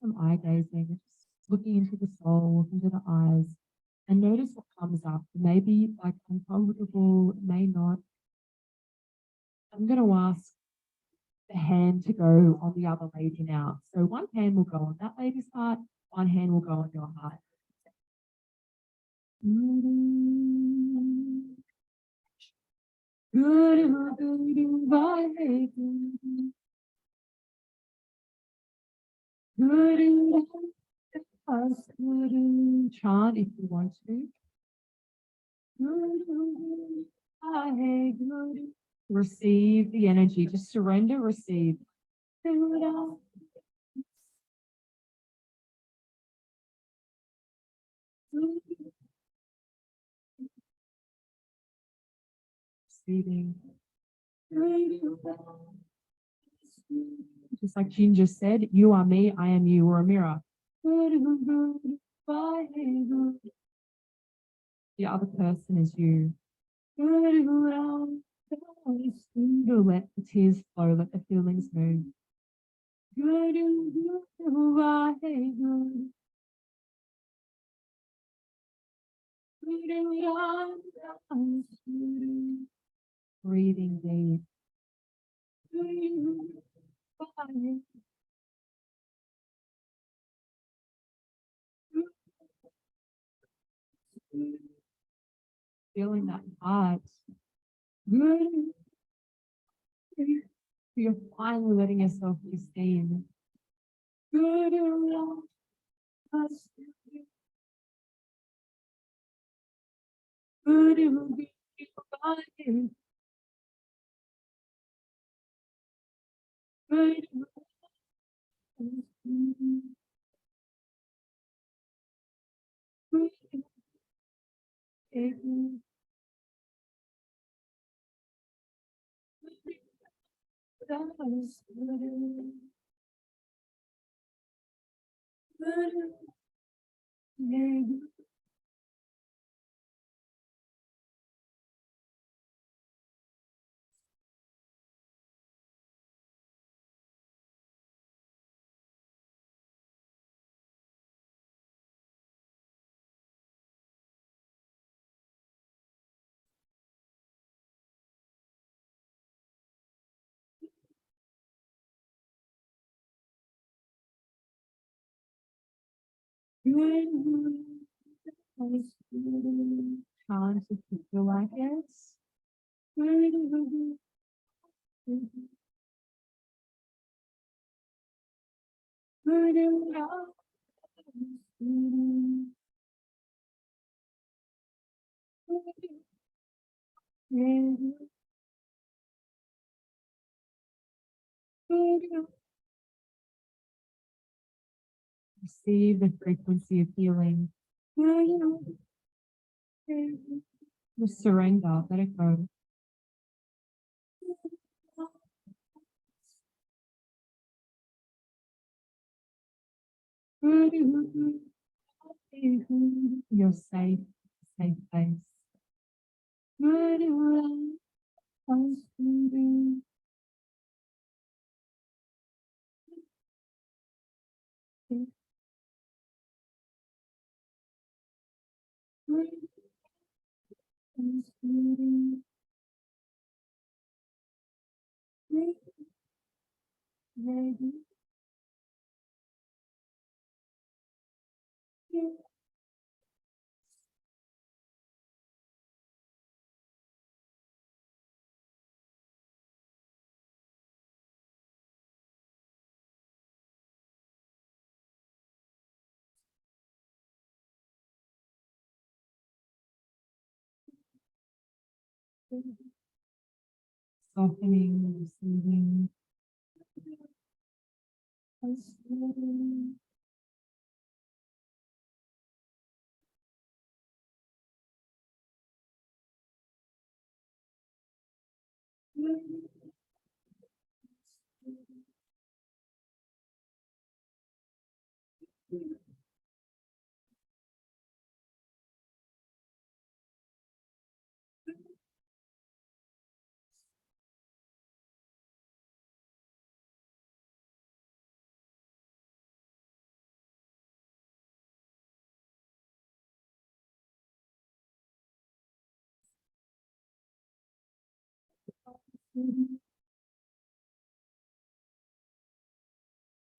some eye gazing, just looking into the soul, looking into the eyes, and notice what comes up. It may be like uncomfortable, it may not. I'm going to ask the hand to go on the other lady now. So one hand will go on that lady's heart, one hand will go on your heart. Chant if you want to. Receive the energy, just surrender, receive. Receiving. Just like Ginger said, you are me, I am you, we're a mirror. The other person is you. Let the tears flow, let the feelings move. Breathing deep. Feeling that heart. You're finally letting yourself be seen. Challenge if you feel like it. Receive the frequency of healing. Just surrender, let it go. You're safe, safe place. Softening, receiving.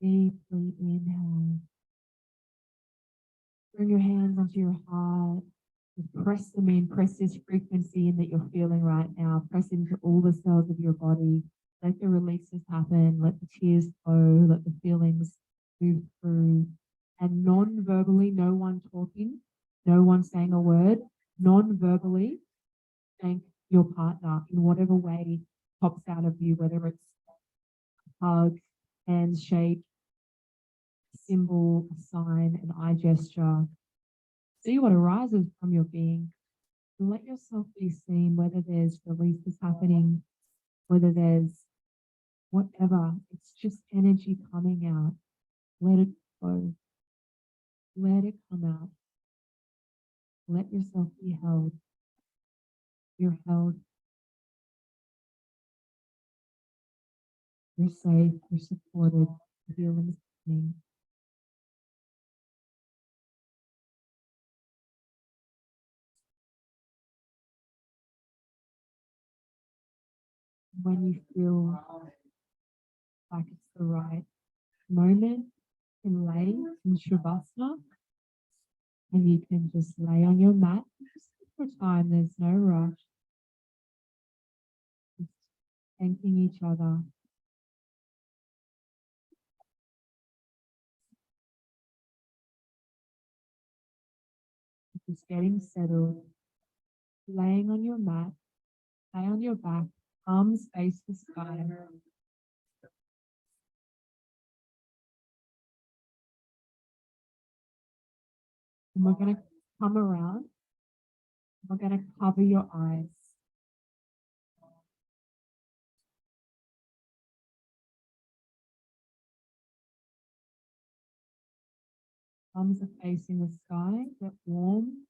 Deeply inhale. Bring your hands onto your heart. Just press them in. Press this frequency in that you're feeling right now. Press into all the cells of your body. Let the releases happen. Let the tears flow. Let the feelings move through. And non-verbally, no one talking, no one saying a word, non-verbally, thank your partner in whatever way pops out of you, whether it's a hug, handshake, symbol, a sign, an eye gesture. See what arises from your being. Let yourself be seen, whether there's releases happening, whether there's whatever. It's just energy coming out. Let it go. Let it come out. Let yourself be held. You're held. You're safe. You're supported. Healing is happening. When you feel like it's the right moment, you can lay in Shavasana and you can just lay on your mat for time. There's no rush. Just thanking each other. Just getting settled. Laying on your mat, lay on your back, arms face the sky. And we're going to come around. We're going to cover your eyes. Arms are facing the sky, get warm.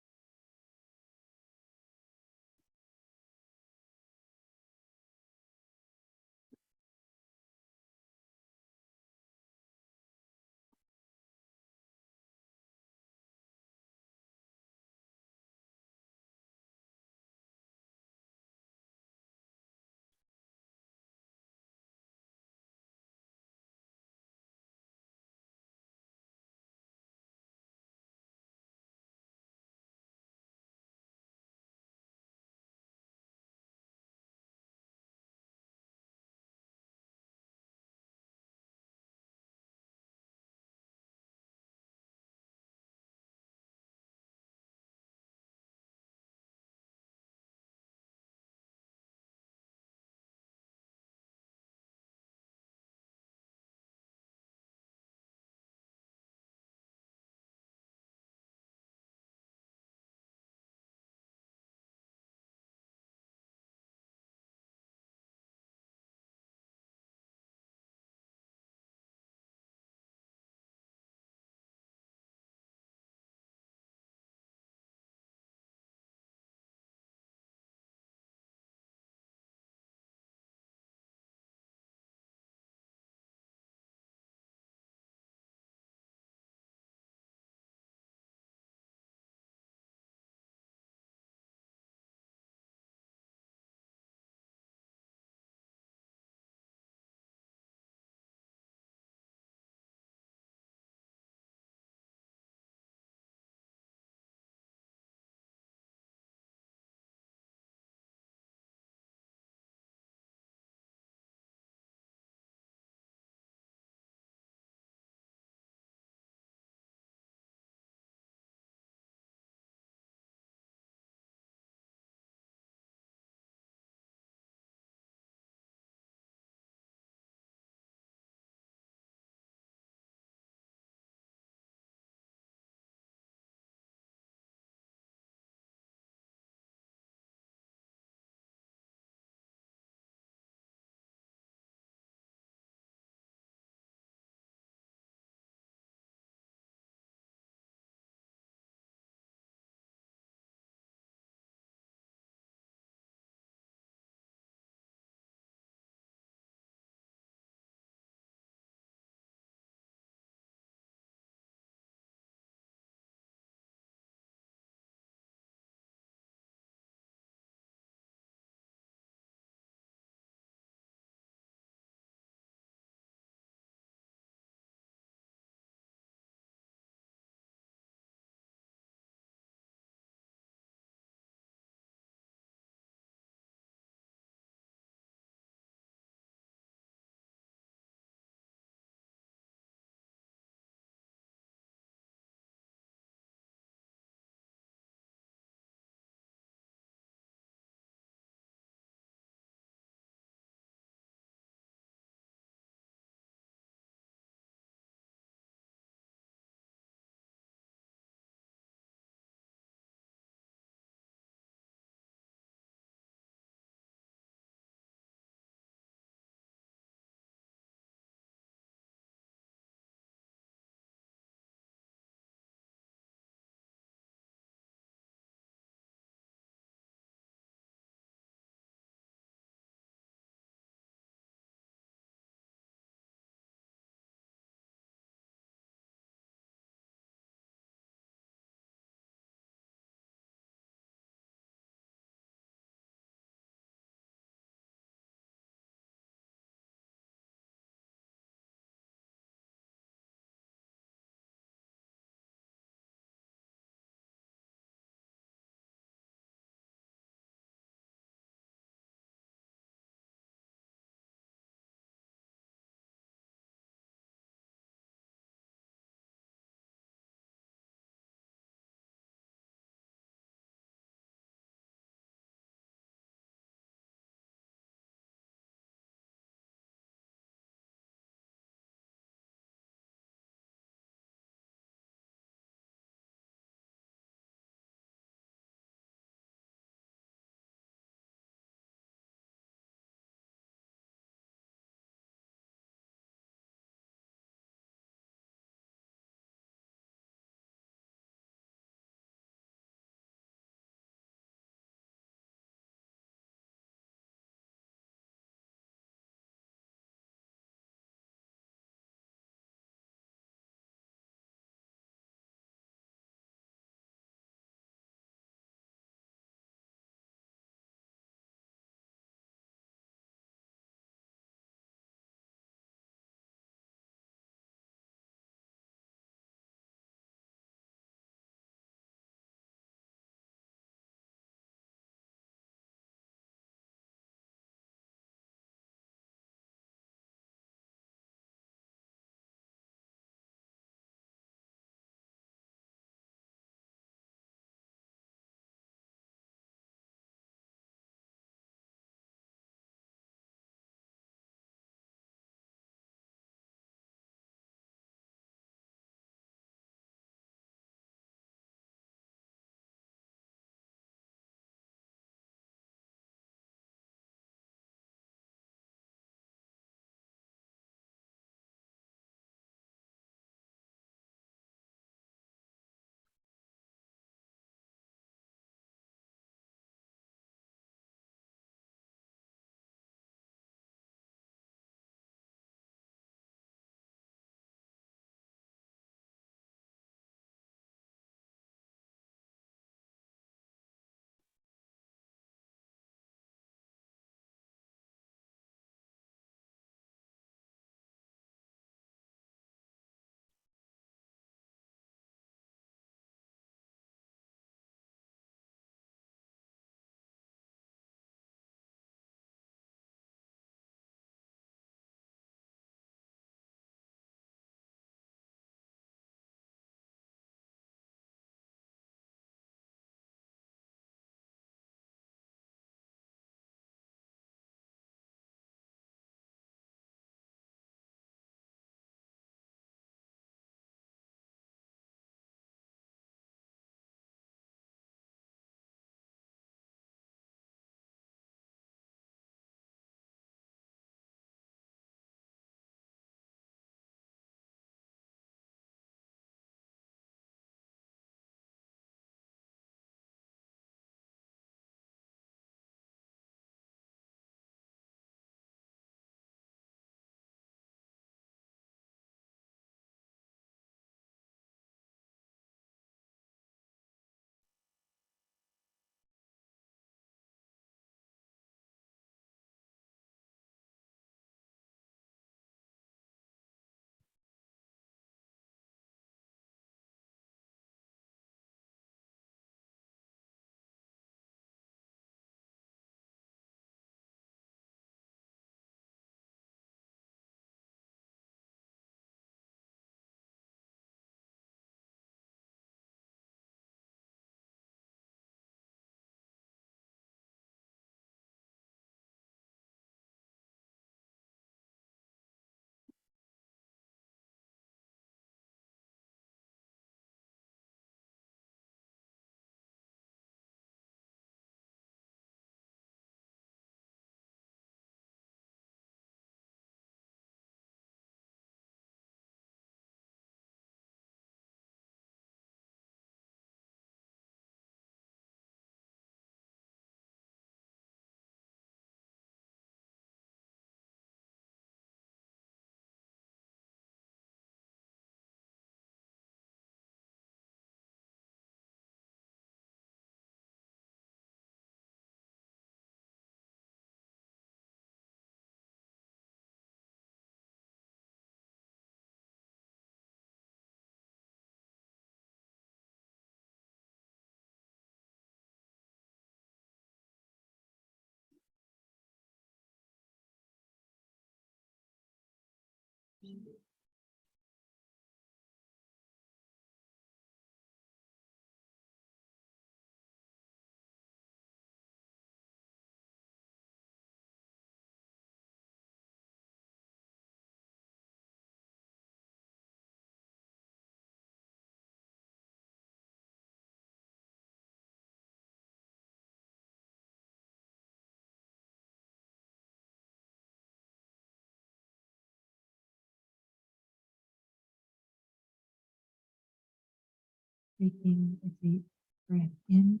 Taking a deep breath in.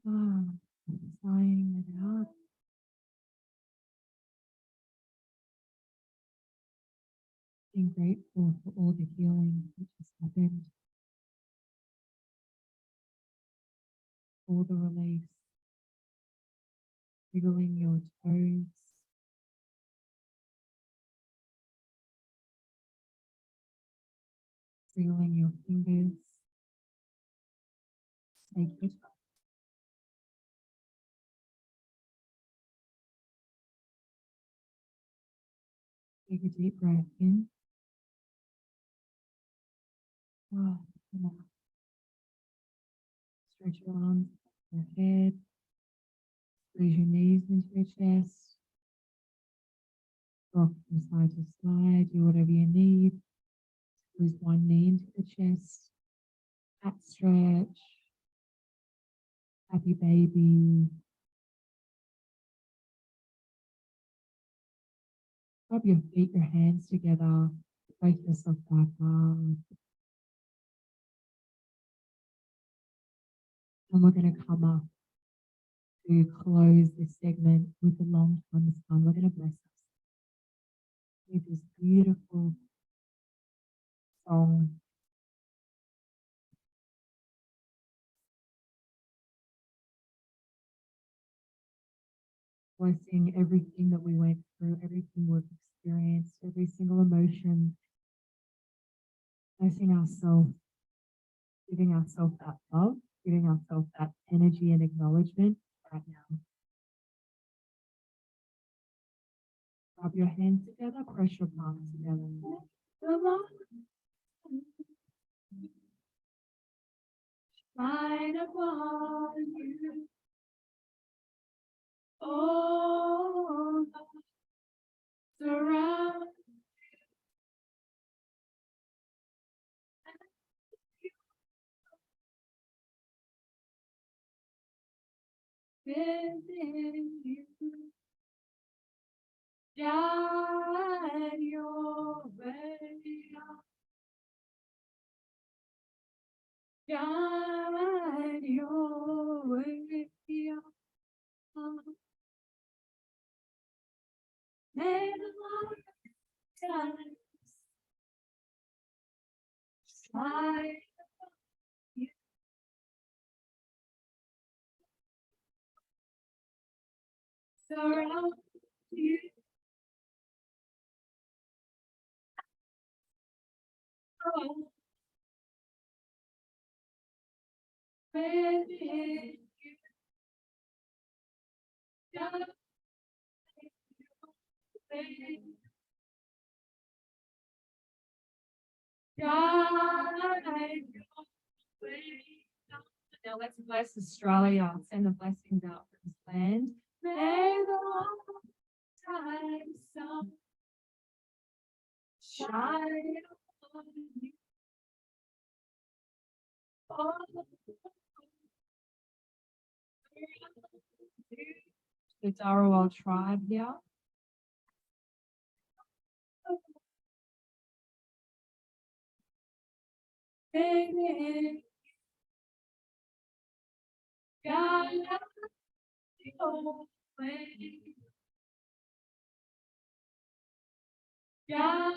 Ah, sighing it out. Being grateful for all the healing which has happened, all the release, wiggling your toes, wiggling your fingers. Take it. Take a deep breath in. Ah, and out. Stretch your arms, your head, squeeze your knees into your chest. Rock from side to side, do whatever you need. Squeeze one knee into the chest. Back stretch. Happy baby. Rub your feet, your hands together. Wake yourself back up. And we're going to come up to close this segment with the long time sun. We're going to bless us with this beautiful song. Blessing everything that we went through, everything we've experienced, every single emotion. Blessing ourselves, giving ourselves that love, giving ourselves that energy and acknowledgement right now. Rub your hands together, press your palms together. Shine upon you. Oh, surround within you. Guide your way. Guide your way. May the Lord guide slide you. Surround you. Oh, within you. Guide your way. Guide your way. Now let's bless Australia. Send the blessings out for this land. May the long time sun shine on you. All the Darawal tribe here. Baby, guide your way. Guide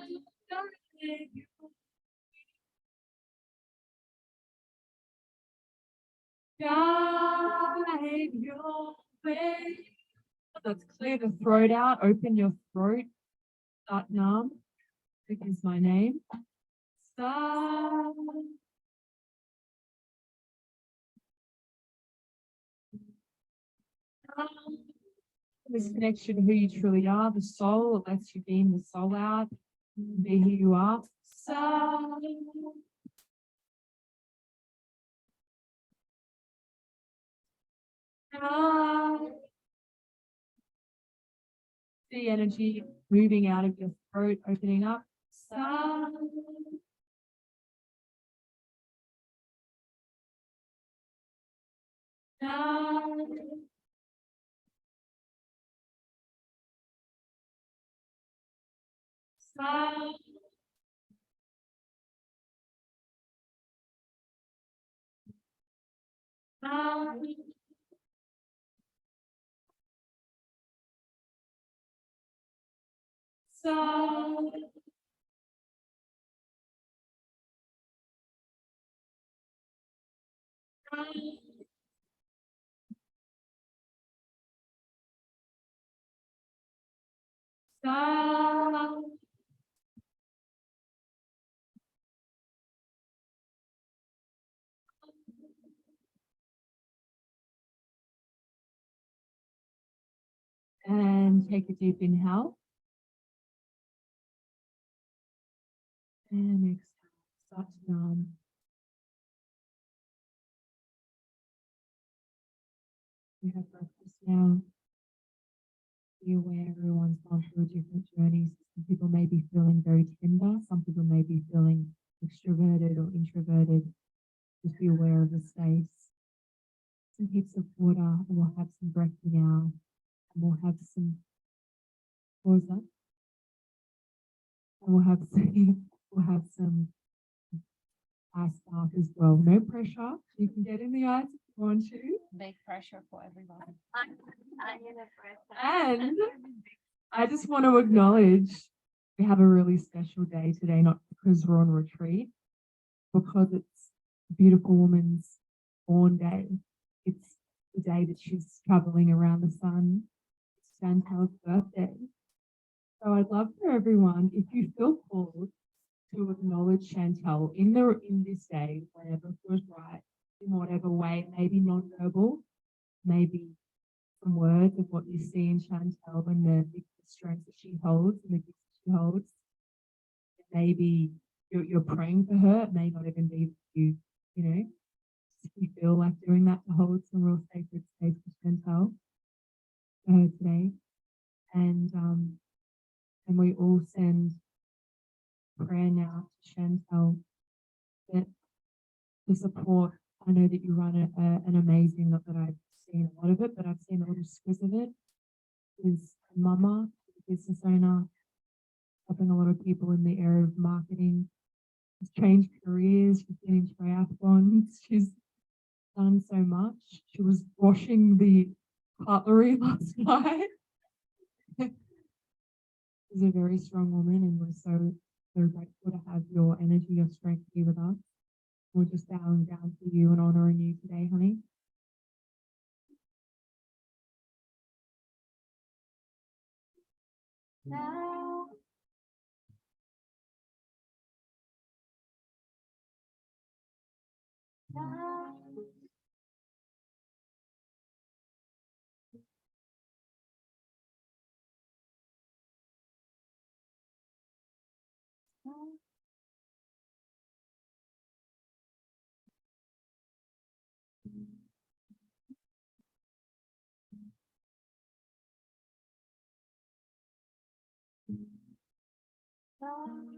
you. Guide your way. Let's clear the throat out. Open your throat. Satnam, is my name. Sat. This connection to who you truly are, the soul, it lets you beam the soul out, be who you are. So, the energy moving out of your throat, opening up. So, and take a deep inhale. And exhale. Start to numb. We have breakfast now. Be aware everyone's gone through different journeys. Some people may be feeling very tender. Some people may be feeling extroverted or introverted. Just be aware of the states. Some heaps of water, and we'll have some breath now. And we'll have some, what was that? And we'll have some, we'll have some ice bath as well. No pressure. You can get in the ice if you want to. Big pressure for everybody. I'm in a And I just want to acknowledge we have a really special day today, not because we're on retreat, because it's a beautiful woman's born day. It's the day that she's traveling around the sun. It's Chantal's birthday. So I'd love for everyone, if you feel called to acknowledge Chantal in this day, whenever feels right, in whatever way, maybe non-verbal, maybe some words of what you see in Chantal and the strength that she holds and the gifts that she holds. Maybe you're praying for her. It may not even be you, you know, if you feel like doing that, to hold some real sacred space for Chantal for her today. And we all send prayer now to Chantal that the support. I know that you run an amazing, not that I've seen a lot of it, but I've seen a little squiz of it. Is a mama, a business owner, helping a lot of people in the area of marketing. She's changed careers, she's been in triathlons, she's done so much. She was washing the cutlery last night. She's a very strong woman, and we're so grateful to have your energy, your strength here with us. We're just bowing down to you and honoring you today, honey. No. No. No.